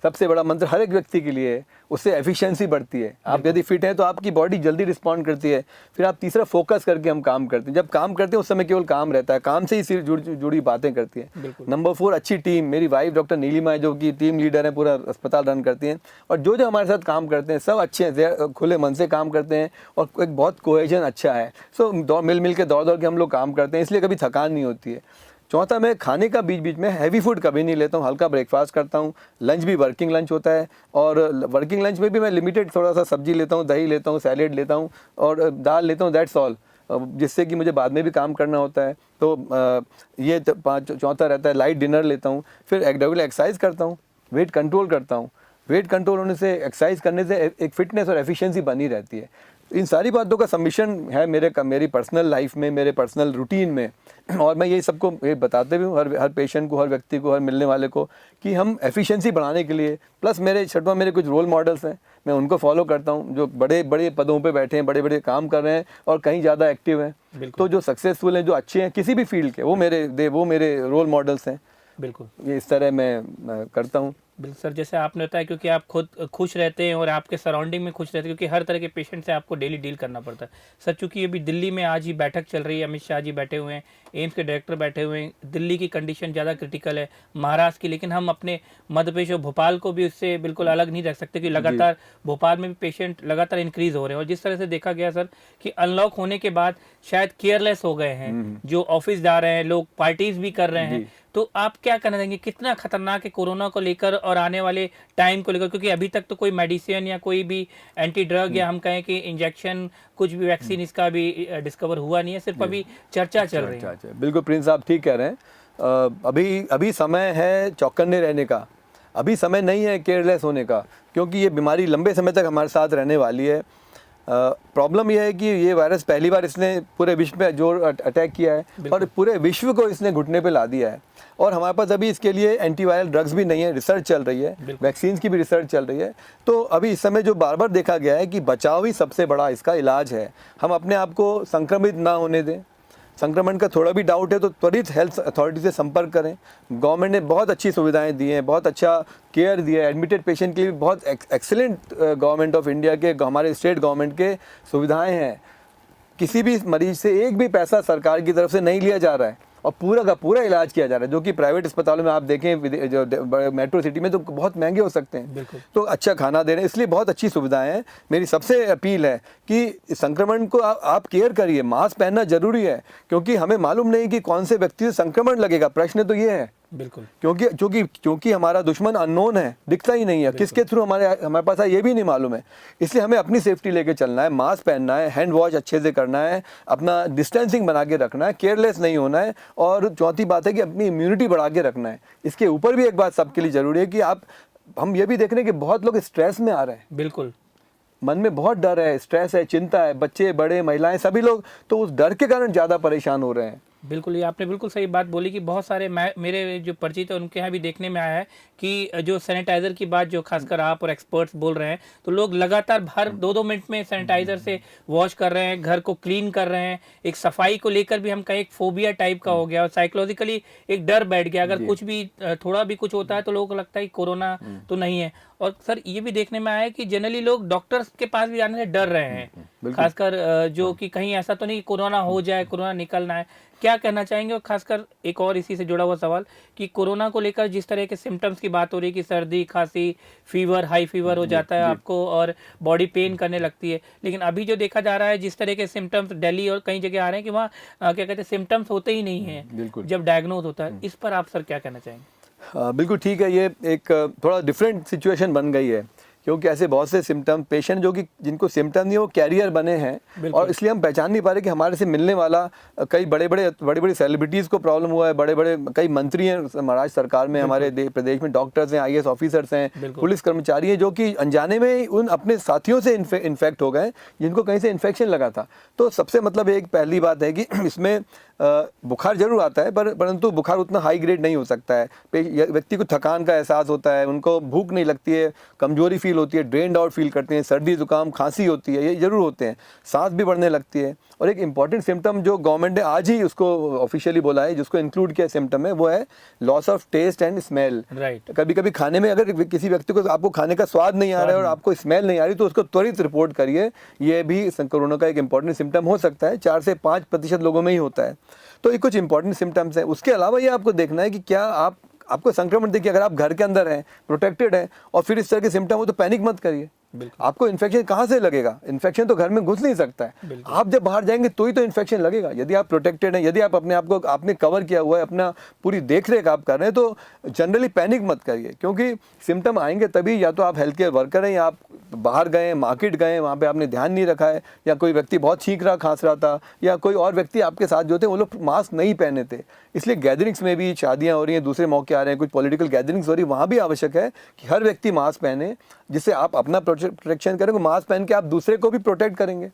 B: सबसे बड़ा मंत्र हर एक व्यक्ति के लिए है। उससे एफिशिएंसी बढ़ती है। आप यदि फिट हैं तो आपकी बॉडी जल्दी रिस्पॉन्ड करती है। फिर आप तीसरा फोकस करके हम काम करते हैं। जब काम करते हैं उस समय केवल काम रहता है, काम से ही सिर्फ जुड़ी बातें करती है। नंबर 4 अच्छी टीम। मेरी वाइफ डॉक्टर नीलिमा है जो कि टीम लीडर है, पूरा अस्पताल रन करती हैं, और जो हमारे साथ काम करते हैं सब अच्छे हैं, खुले मन से काम करते हैं और एक बहुत कोहेजन अच्छा है। सो मिल के दौड़ के हम लोग काम करते हैं, इसलिए कभी थकान नहीं होती है। चौथा, मैं खाने का बीच में हैवी फूड कभी नहीं लेता हूँ, हल्का ब्रेकफास्ट करता हूँ। लंच भी वर्किंग लंच होता है, और वर्किंग लंच में भी मैं लिमिटेड थोड़ा सा सब्जी लेता हूँ, दही लेता हूँ, सैलेड लेता हूँ और दाल लेता हूँ, दैट्स ऑल, जिससे कि मुझे बाद में भी काम करना होता है। तो ये चौथा रहता है। लाइट डिनर लेता हूँ। फिर रेगुलर एक्सरसाइज करता हूँ, वेट कंट्रोल करता हूँ। वेट कंट्रोल होने से, एक्सरसाइज करने से एक फिटनेस और एफिशिएंसी बनी रहती है। इन सारी बातों का सबमिशन है मेरी पर्सनल लाइफ में, मेरे पर्सनल रूटीन में, और मैं ये सबको ये बताते भी हूँ हर पेशेंट को, हर व्यक्ति को, हर मिलने वाले को, कि हम एफिशिएंसी बढ़ाने के लिए, प्लस मेरे कुछ रोल मॉडल्स हैं, मैं उनको फॉलो करता हूँ जो बड़े बड़े पदों पे बैठे हैं, बड़े बड़े काम कर रहे हैं और कहीं ज़्यादा एक्टिव हैं। तो जो सक्सेसफुल हैं, जो अच्छे हैं किसी भी फील्ड के, वो मेरे रोल मॉडल्स हैं।
A: बिल्कुल,
B: ये इस तरह मैं करता हूँ।
A: बिल्कुल सर, जैसे आपने बताया, क्योंकि आप खुद खुश रहते हैं और आपके सराउंडिंग में खुश रहते हैं, क्योंकि हर तरह के पेशेंट से आपको डेली डील करना पड़ता है। सर, चूँकि अभी दिल्ली में आज ही बैठक चल रही है, अमित शाह जी बैठे हुए हैं, एम्स के डायरेक्टर बैठे हुए हैं, दिल्ली की कंडीशन ज़्यादा क्रिटिकल है महाराष्ट्र की, लेकिन हम अपने मध्य प्रदेश और भोपाल को भी उससे बिल्कुल अलग नहीं रख सकते कि लगातार भोपाल में भी पेशेंट लगातार इंक्रीज हो रहे हैं। और जिस तरह से देखा गया सर कि अनलॉक होने के बाद शायद केयरलेस हो गए हैं, जो ऑफिस जा रहे हैं लोग, पार्टीज भी कर रहे हैं, तो आप क्या कहना चाहेंगे, कितना खतरनाक है कोरोना को लेकर और आने वाले टाइम को लेकर? क्योंकि अभी तक तो कोई मेडिसिन या कोई भी एंटी ड्रग या हम कहें कि इंजेक्शन, कुछ भी वैक्सीन इसका भी डिस्कवर हुआ नहीं है, सिर्फ अभी चर्चा चल रही है।
B: बिल्कुल प्रिंस साहब ठीक कह रहे हैं। अभी समय है चौकन्ने रहने का, अभी समय नहीं है केयरलेस होने का, क्योंकि ये बीमारी लंबे समय तक हमारे साथ रहने वाली है। प्रॉब्लम यह है कि ये वायरस पहली बार इसने पूरे विश्व पे जो अटैक किया है और पूरे विश्व को इसने घुटने पे ला दिया है, और हमारे पास अभी इसके लिए एंटीवायरल ड्रग्स भी नहीं है, रिसर्च चल रही है, वैक्सीन्स की भी रिसर्च चल रही है। तो अभी इस समय जो बार बार देखा गया है कि बचाव ही सबसे बड़ा इसका इलाज है। हम अपने आप को संक्रमित ना होने दें। संक्रमण का थोड़ा भी डाउट है तो त्वरित हेल्थ अथॉरिटी से संपर्क करें। गवर्नमेंट ने बहुत अच्छी सुविधाएं दी हैं, बहुत अच्छा केयर दिया है। एडमिटेड पेशेंट के लिए भी बहुत एक्सीलेंट गवर्नमेंट ऑफ इंडिया के, हमारे स्टेट गवर्नमेंट के सुविधाएं हैं। किसी भी मरीज से एक भी पैसा सरकार की तरफ से नहीं लिया जा रहा है और पूरा का पूरा इलाज किया जा रहा है, जो कि प्राइवेट अस्पतालों में आप देखें जो मेट्रो सिटी में तो बहुत महंगे हो सकते हैं। तो अच्छा खाना दे रहे हैं, इसलिए बहुत अच्छी सुविधाएं हैं। मेरी सबसे अपील है कि संक्रमण को आप केयर करिए। मास्क पहनना जरूरी है, क्योंकि हमें मालूम नहीं कि कौन से व्यक्ति से संक्रमण लगेगा। प्रश्न तो ये है,
A: बिल्कुल,
B: क्योंकि हमारा दुश्मन अननोन है, दिखता ही नहीं है, किसके थ्रू हमारे पास है ये भी नहीं मालूम है। इसलिए हमें अपनी सेफ्टी लेके चलना है, मास्क पहनना है, हैंड वॉश अच्छे से करना है, अपना डिस्टेंसिंग बना के रखना है, केयरलेस नहीं होना है, और चौथी बात है कि अपनी इम्यूनिटी बढ़ा के रखना है। इसके ऊपर भी एक बात सबके लिए जरूरी है कि हम ये भी देख रहे हैं कि बहुत लोग स्ट्रेस में आ रहे हैं।
A: बिल्कुल,
B: मन में बहुत डर है, स्ट्रेस है, चिंता है, बच्चे बड़े महिलाएं सभी लोग तो उस डर के कारण ज़्यादा परेशान हो रहे हैं।
A: बिल्कुल, ये आपने बिल्कुल सही बात बोली कि बहुत सारे मेरे जो परिचित है उनके यहाँ भी देखने में आया है कि जो सैनिटाइज़र की बात जो खासकर आप और एक्सपर्ट्स बोल रहे हैं, तो लोग लगातार हर 2-2 मिनट में सैनिटाइज़र से वॉश कर रहे हैं, घर को क्लीन कर रहे हैं। एक सफाई को लेकर भी हम कहें एक फोबिया टाइप का हो गया और साइकोलॉजिकली एक डर बैठ गया। अगर कुछ भी थोड़ा भी कुछ होता है तो लोगों को लगता है कि कोरोना तो नहीं है। और सर ये भी देखने में आया है कि जनरली लोग डॉक्टर्स के पास भी जाने से डर रहे हैं, खासकर जो कि कहीं ऐसा तो नहीं कोरोना हो जाए, कोरोना निकलना है। क्या कहना चाहेंगे? और खासकर एक और इसी से जुड़ा हुआ सवाल कि कोरोना को लेकर जिस तरह के सिम्टम्स की बात हो रही है कि सर्दी, खांसी, फीवर, हाई फीवर हो जाता है आपको और बॉडी पेन करने लगती है, लेकिन अभी जो देखा जा रहा है जिस तरह के सिम्टम्स दिल्ली और कई जगह आ रहे हैं कि वहाँ क्या कहते हैं सिम्टम्स होते ही नहीं है जब डायग्नोज होता है। इस पर आप सर क्या कहना चाहेंगे?
B: बिल्कुल ठीक है, ये एक थोड़ा डिफरेंट सिचुएशन बन गई है, क्योंकि ऐसे बहुत से सिम्टम पेशेंट जो कि जिनको सिम्टम नहीं, वो कैरियर बने हैं, और इसलिए हम पहचान नहीं पा रहे कि हमारे से मिलने वाला कई बड़े सेलिब्रिटीज़ को प्रॉब्लम हुआ है, बड़े कई मंत्री हैं महाराष्ट्र सरकार में, हमारे प्रदेश में डॉक्टर्स हैं, IAS ऑफिसर्स हैं, पुलिस कर्मचारी हैं, जो कि अनजाने में उन अपने साथियों से इन्फेक्ट हो गए जिनको कहीं से इन्फेक्शन लगा था। तो सबसे मतलब एक पहली बात है कि इसमें बुखार जरूर आता है परंतु बुखार उतना हाई ग्रेड नहीं हो सकता है। व्यक्ति को थकान का एहसास होता है, उनको भूख नहीं लगती है, कमजोरी फील होती है, ड्रेन्ड आउट फील करते हैं, सर्दी जुकाम खांसी होती है, ये जरूर होते हैं, सांस भी बढ़ने लगती है। और एक इंपॉर्टेंट सिम्टम जो गवर्नमेंट ने आज ही उसको ऑफिशियली बोला है, जिसको इंक्लूड किया सिम्टम है, वो है loss of taste and smell.
A: Right.
B: कभी कभी खाने में अगर किसी व्यक्ति को आपको खाने का स्वाद नहीं आ रहा है और आपको स्मेल नहीं आ रही तो उसको त्वरित रिपोर्ट करिए। ये भी कोरोना का एक इंपॉर्टेंट सिम्टम हो सकता है, 4 से 5% लोगों में ही होता है। तो ये कुछ इंपॉर्टेंट सिम्टम्स हैं। उसके अलावा ये आपको देखना है कि क्या आपको संक्रमण, देखिए अगर आप घर के अंदर हैं, प्रोटेक्टेड हैं और फिर इस तरह के सिम्टम हो तो पैनिक मत करिए। आपको इन्फेक्शन कहाँ से लगेगा? इन्फेक्शन तो घर में घुस नहीं सकता है, आप जब बाहर जाएंगे तो ही तो इन्फेक्शन लगेगा। यदि आप प्रोटेक्टेड हैं, यदि आप अपने आप को आपने कवर किया हुआ है, अपना पूरी देख रेख आप कर रहे हैं, तो जनरली पैनिक मत करिए, क्योंकि सिम्टम आएंगे तभी या तो आप हेल्थ केयर वर्कर हैं या आप बाहर गए, मार्केट गए, वहाँ पे आपने ध्यान नहीं रखा है, या कोई व्यक्ति बहुत छींक रहा खांस रहा था, या कोई और व्यक्ति आपके साथ जो थे वो लोग मास्क नहीं पहने थे। इसलिए गैदरिंग्स में भी, शादियाँ हो रही हैं, दूसरे मौके आ रहे हैं, कुछ पॉलिटिकल गैदरिंग्स हो रही है, वहाँ भी आवश्यक है कि हर व्यक्ति मास्क पहने, जिससे आप अपना प्रोटेक्शन करें। मास्क पहन के आप दूसरे को भी प्रोटेक्ट करेंगे।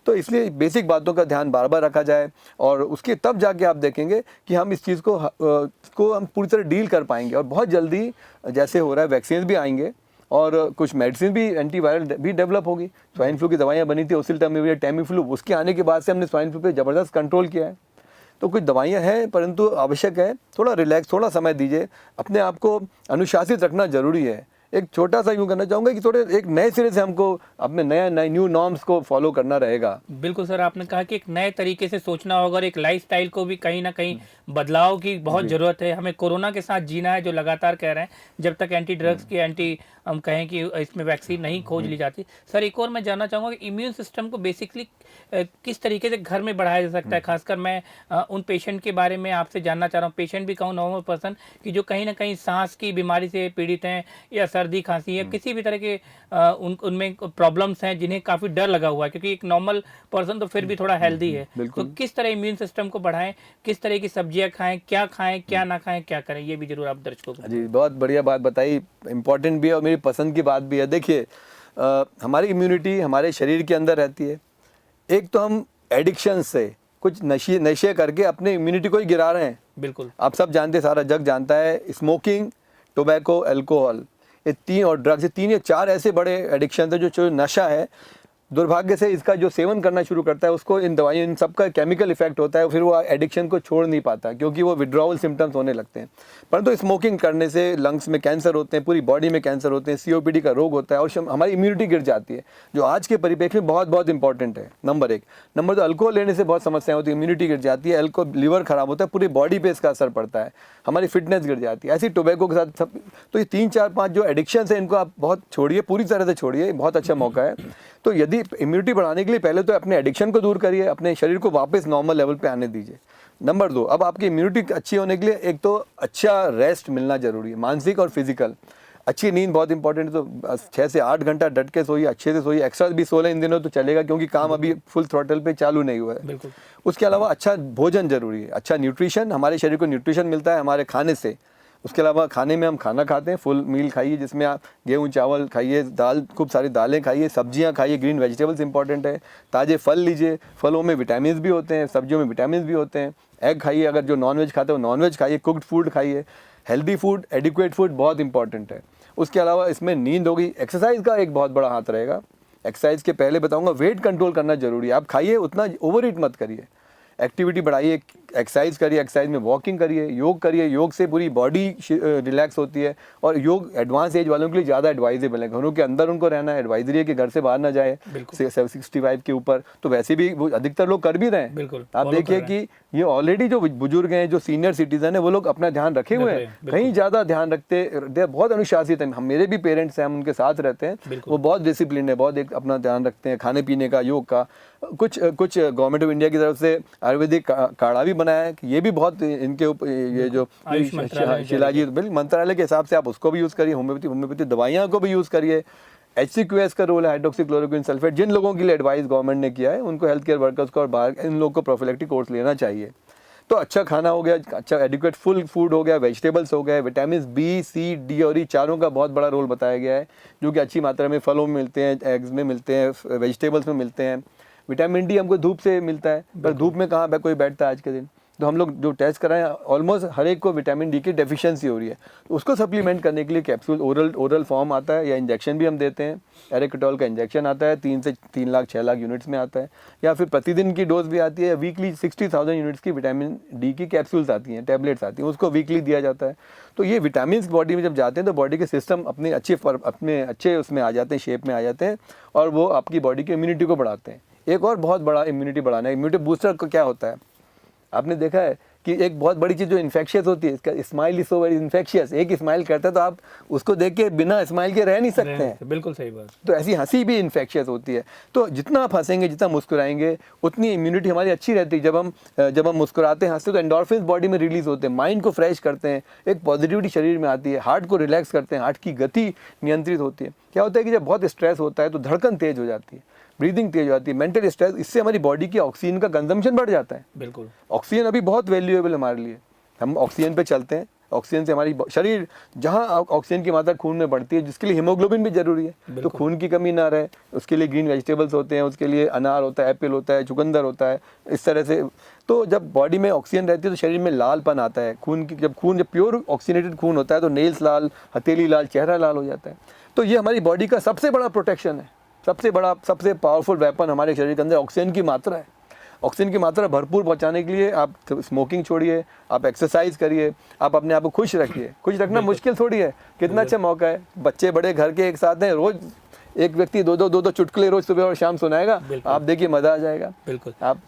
B: तो इसलिए बेसिक बातों का ध्यान बार बार रखा जाए और उसके तब जाके आप देखेंगे कि हम इस चीज़ को हम पूरी तरह डील कर पाएंगे। और बहुत जल्दी जैसे हो रहा है वैक्सीन भी आएंगे और कुछ मेडिसिन भी, एंटीवायरल भी डेवलप होगी। स्वाइन फ्लू की दवाइयाँ बनी थी ओसेल्टामिविर, टेमीफ्लू, उसके आने के बाद से हमने स्वाइन फ्लू पे ज़बरदस्त कंट्रोल किया है। तो कुछ दवाइयाँ हैं परंतु आवश्यक है थोड़ा रिलैक्स, थोड़ा समय दीजिए, अपने आप को अनुशासित रखना जरूरी है। एक छोटा सा यूँ करना चाहूँगा कि थोड़े एक नए सिरे से हमको अपने नए न्यू नॉर्म्स को फॉलो करना रहेगा।
A: बिल्कुल सर, आपने कहा कि एक नए तरीके से सोचना होगा और एक लाइफस्टाइल को भी कहीं ना कहीं बदलाव की बहुत ज़रूरत है। हमें कोरोना के साथ जीना है, जो लगातार कह रहे हैं, जब तक एंटी ड्रग्स की हम कहें कि इसमें वैक्सीन नहीं खोज ली जाती। सर एक और मैं जानना चाहूँगा कि इम्यून सिस्टम को बेसिकली किस तरीके से घर में बढ़ाया जा सकता है? खासकर मैं उन पेशेंट के बारे में आपसे जानना चाह रहा हूँ, पेशेंट भी कहूँ, नॉर्मल पर्सन, कि जो कहीं ना कहीं सांस की बीमारी से पीड़ित हैं या सर्दी खांसी या किसी भी तरह के उनमें प्रॉब्लम्स हैं जिन्हें काफ़ी डर लगा हुआ है, क्योंकि एक नॉर्मल पर्सन तो फिर भी थोड़ा हेल्दी है। तो किस तरह इम्यून सिस्टम को बढ़ाएं, किस तरह की सब्जियां खाएं, क्या ना खाएं, क्या करें, ये भी जरूर आप दर्शकों को।
B: जी, बहुत बढ़िया बात बताई, इंपॉर्टेंट भी है और मेरी पसंद की बात भी है। देखिए हमारी इम्यूनिटी हमारे शरीर के अंदर रहती है। एक तो हम एडिक्शन से कुछ नशे करके अपने इम्यूनिटी को ही गिरा रहे हैं।
A: बिल्कुल,
B: आप सब जानते हैं, सारा जग जानता है, स्मोकिंग, टोबैको, अल्कोहल, ये 3 और ड्रग्स, ये 3 या 4 ऐसे बड़े एडिक्शन है जो नशा है। दुर्भाग्य से इसका जो सेवन करना शुरू करता है उसको इन दवाइयों, इन सब का केमिकल इफेक्ट होता है, फिर वो एडिक्शन को छोड़ नहीं पाता क्योंकि वो विड्रॉवल सिम्टम्स होने लगते हैं। परंतु स्मोकिंग करने से लंग्स में कैंसर होते हैं, पूरी बॉडी में कैंसर होते हैं, COPD का रोग होता है और हमारी इम्यूनिटी गिर जाती है, जो आज के परिप्रेक्ष्य में बहुत बहुत इंपॉर्टेंट है। नंबर 1। नंबर 2, अल्कोहल लेने से बहुत समस्याएं होती है, इम्यूनिटी गिर जाती है, अल्कोहल लीवर खराब होता है, पूरी बॉडी पे इसका असर पड़ता है, हमारी फिटनेस गिर जाती है। ऐसी टोबैको के साथ सब, तो ये 3, 4, 5 जो एडिक्शन है इनको आप बहुत छोड़िए, पूरी तरह से छोड़िए, बहुत अच्छा मौका है। तो यदि इम्यूनिटी बढ़ाने के लिए पहले तो अपने एडिक्शन को दूर करिए, अपने शरीर को वापस नॉर्मल लेवल पे आने दीजिए। नंबर 2, अब आपकी इम्यूनिटी अच्छी होने के लिए एक तो अच्छा रेस्ट मिलना जरूरी है, मानसिक और फिजिकल। अच्छी नींद बहुत इंपॉर्टेंट है, तो 6 से 8 घंटा डट के सोइए, अच्छे से सोइए। एक्स्ट्रा भी सो लें इन दिनों तो चलेगा क्योंकि काम अभी फुल थ्रॉटल पे चालू नहीं हुआ है।
A: बिल्कुल।
B: उसके अलावा अच्छा भोजन जरूरी है, अच्छा न्यूट्रिशन, हमारे शरीर को न्यूट्रिशन मिलता है हमारे खाने से। उसके अलावा खाने में हम खाना खाते हैं, फुल मील खाइए जिसमें आप गेहूँ चावल खाइए, दाल, खूब सारी दालें खाइए, सब्जियां खाइए, ग्रीन वेजिटेबल्स इंपॉर्टेंट है, ताजे फल लीजिए, फलों में विटामिन भी होते हैं, सब्जियों में विटामिन भी होते हैं। एग खाइए, अगर जो नॉनवेज खाते हो नॉनवेज खाइए, कुक्ड फूड खाइए, हेल्दी फूड, एडिक्वेट फूड बहुत इंपॉर्टेंट है। उसके अलावा इसमें नींद होगी, एक्सरसाइज का एक बहुत बड़ा हाथ रहेगा। एक्सरसाइज के पहले बताऊँगा वेट कंट्रोल करना जरूरी है, आप खाइए उतना ओवर ईट मत करिए, एक्टिविटी बढ़ाइए, एक्सरसाइज करिए, एक्सरसाइज में वॉकिंग करिए, योग करिए, योग से पूरी बॉडी रिलैक्स होती है। और योग एडवांस एज वालों के लिए ज़्यादा एडवाइजेबल है, घरों के अंदर उनको रहना है, एडवाइजरी है कि घर से बाहर ना जाए 65 के ऊपर। तो वैसे भी वो अधिकतर लोग कर भी रहे हैं।
A: बिल्कुल,
B: आप देखिए कि ये ऑलरेडी जो बुजुर्ग हैं, जो सीनियर सिटीजन है, वो लोग अपना ध्यान रखे हुए हैं, कहीं ज़्यादा ध्यान रखते, बहुत अनुशासित हैं। हम, मेरे भी पेरेंट्स हैं, हम उनके साथ रहते हैं, वो बहुत डिसिप्लिन है, बहुत अपना ध्यान रखते हैं, खाने पीने का, योग का। कुछ गवर्नमेंट ऑफ इंडिया की तरफ से आयुर्वेदिक काढ़ा भी बनाया है, ये भी बहुत इनके ऊपर, ये जो शिलाजी बिल मंत्रालय के हिसाब से आप उसको भी यूज़ करिए, होम्योपैथी दवाइयाँ को भी यूज़ करिए। HCQS का रोल है, हाइड्रोक्सीक्लोरोक्विन सल्फेट, जिन लोगों के लिए एडवाइस गवर्नमेंट ने किया है उनको, हेल्थ केयर वर्कर्स को और बाहर इन लोगों को प्रोफिलैक्टिक कोर्स लेना चाहिए। तो अच्छा खाना हो गया, अच्छा एडिक्वेट फुल फूड हो गया, वेजिटेबल्स हो गए, विटामिन B, C, D और E चारों का बहुत बड़ा रोल बताया गया है, जो कि अच्छी मात्रा में फलों में मिलते हैं, एग्स में मिलते हैं, वेजिटेबल्स में मिलते हैं। विटामिन D हमको धूप से मिलता है, पर धूप में कहाँ कोई बैठता है आज के दिन, तो हम लोग जो टेस्ट कराएं ऑलमोस्ट हर एक को विटामिन डी की डेफिशिएंसी हो रही है, तो उसको सप्लीमेंट करने के लिए कैप्सूल ओरल फॉर्म आता है या इंजेक्शन भी हम देते हैं। एरेकेटॉल का इंजेक्शन आता है 3 से 3 लाख 6 लाख यूनिट्स में आता है, या फिर प्रतिदिन की डोज भी आती है। वीकली 60,000 यूनिट्स की विटामिन डी की कैप्सूल्स आती हैं, टैबलेट्स आती हैं, उसको वीकली दिया जाता है। तो ये विटामिन बॉडी में जब जाते हैं तो बॉडी के सिस्टम अपने अच्छे उसमें आ जाते हैं, शेप में आ जाते हैं, और वो आपकी बॉडी की इम्यूनिटी को बढ़ाते हैं। एक और बहुत बड़ा इम्यूनिटी बढ़ाना है, इम्यूनिटी बूस्टर को क्या होता है, आपने देखा है कि एक बहुत बड़ी चीज़ जो इन्फेक्शियस होती है, इसका smile is so very infectious. एक स्माइल करता है तो आप उसको देख के बिना स्माइल के रह नहीं सकते हैं।
A: बिल्कुल सही बात।
B: तो ऐसी हंसी भी इन्फेक्शियस होती है। तो जितना आप हंसेंगे, जितना मुस्कुराएंगे, उतनी इम्यूनिटी हमारी अच्छी रहती है। जब हम मुस्कुराते हैं, हंसते तो एंडोर्फिन्स बॉडी में रिलीज होते हैं, माइंड को फ्रेश करते हैं, एक पॉजिटिविटी शरीर में आती है, हार्ट को रिलैक्स करते हैं, हार्ट की गति नियंत्रित होती है। क्या होता है कि जब बहुत स्ट्रेस होता है तो धड़कन तेज हो जाती है, ब्रीदिंग तेज हो जाती है, मेंटल स्ट्रेस, इससे हमारी बॉडी की ऑक्सीजन का कंजम्पशन बढ़ जाता है।
A: बिल्कुल,
B: ऑक्सीजन अभी बहुत वैल्यूएबल हमारे लिए, हम ऑक्सीजन पे चलते हैं। ऑक्सीजन से हमारी शरीर, जहाँ ऑक्सीजन की मात्रा खून में बढ़ती है, जिसके लिए हीमोग्लोबिन भी जरूरी है, तो खून की कमी ना रहे उसके लिए ग्रीन वेजिटेबल्स होते हैं, उसके लिए अनार होता है, एप्पल होता है, चुकंदर होता है, इस तरह से। तो जब बॉडी में ऑक्सीजन रहती है तो शरीर में लालपन आता है, जब प्योर ऑक्सीजनेटेड खून होता है तो नेल्स लाल, हथेली लाल, चेहरा लाल हो जाता है। तो ये हमारी बॉडी का सबसे बड़ा प्रोटेक्शन है, सबसे पावरफुल वेपन हमारे शरीर के अंदर ऑक्सीजन की मात्रा है। ऑक्सीजन की मात्रा भरपूर पहुंचाने के लिए आप स्मोकिंग छोड़िए, आप एक्सरसाइज करिए, आप अपने आप को खुश रखिए। खुश रखना मुश्किल थोड़ी है, कितना अच्छा मौका है। बच्चे बड़े घर के एक साथ हैं, रोज एक व्यक्ति दो चुटकुले रोज सुबह और शाम सुनाएगा, आप देखिए मजा आ जाएगा।
A: बिल्कुल।
B: आप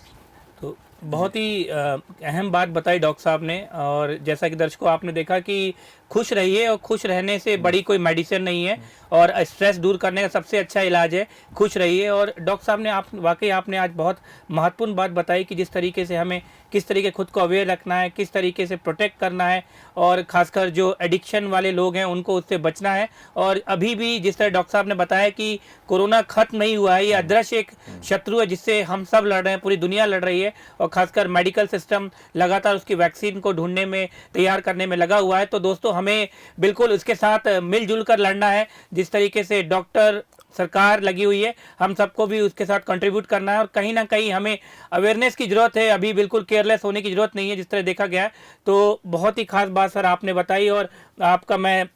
A: तो बहुत ही अहम बात बताई डॉक्टर साहब ने, और जैसा कि दर्शकों आपने देखा कि खुश रहिए, और खुश रहने से बड़ी कोई मेडिसिन नहीं है, और स्ट्रेस दूर करने का सबसे अच्छा इलाज है खुश रहिए। और डॉक्टर साहब ने वाकई आपने आज बहुत महत्वपूर्ण बात बताई कि जिस तरीके से हमें किस तरीके खुद को अवेयर रखना है, किस तरीके से प्रोटेक्ट करना है, और खासकर जो एडिक्शन वाले लोग हैं उनको उससे बचना है। और अभी भी जिस तरह डॉक्टर साहब ने बताया कि कोरोना खत्म नहीं हुआ है, ये अदृश्य एक शत्रु है जिससे हम सब लड़ रहे हैं, पूरी दुनिया लड़ रही है, और खासकर मेडिकल सिस्टम लगातार उसकी वैक्सीन को ढूंढने में, तैयार करने में लगा हुआ है। तो दोस्तों हमें बिल्कुल उसके साथ मिलजुल कर लड़ना है। जिस तरीके से डॉक्टर, सरकार लगी हुई है, हम सबको भी उसके साथ कंट्रीब्यूट करना है, और कहीं ना कहीं हमें अवेयरनेस की जरूरत है। अभी बिल्कुल केयरलेस होने की जरूरत नहीं है जिस तरह देखा गया है। तो बहुत ही खास बात सर आपने बताई, और आपका मैं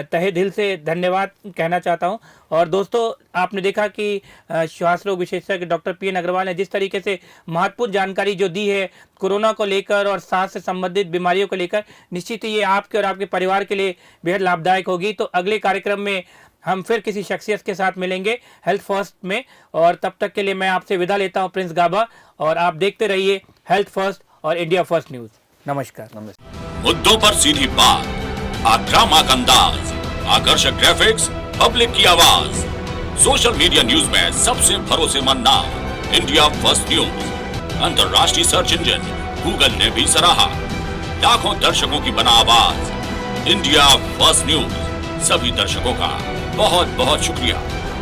A: तहे दिल से धन्यवाद कहना चाहता हूं। और दोस्तों आपने देखा कि श्वास रोग विशेषज्ञ डॉक्टर PN अग्रवाल ने जिस तरीके से महत्वपूर्ण जानकारी जो दी है कोरोना को लेकर और सांस से संबंधित बीमारियों को लेकर, निश्चित ही ये आपके और आपके परिवार के लिए बेहद लाभदायक होगी। तो अगले कार्यक्रम में हम फिर किसी शख्सियत के साथ मिलेंगे हेल्थ फर्स्ट में, और तब तक के लिए मैं आपसे विदा लेता हूं, प्रिंस गाबा, और आप देखते रहिए हेल्थ फर्स्ट और इंडिया फर्स्ट न्यूज। नमस्कार।
C: मुद्दों पर सीधी बात, आक्रामक अंदाज, आकर्षक ग्राफिक्स, पब्लिक की आवाज। सोशल मीडिया न्यूज में सबसे भरोसेमंद नाम इंडिया फर्स्ट न्यूज। अंतर्राष्ट्रीय सर्च इंजन गूगल ने भी सराहा। लाखों दर्शकों की बना आवाज इंडिया फर्स्ट न्यूज। सभी दर्शकों का बहुत बहुत शुक्रिया।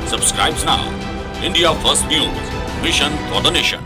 C: Subscribe now. India first news, mission for the nation.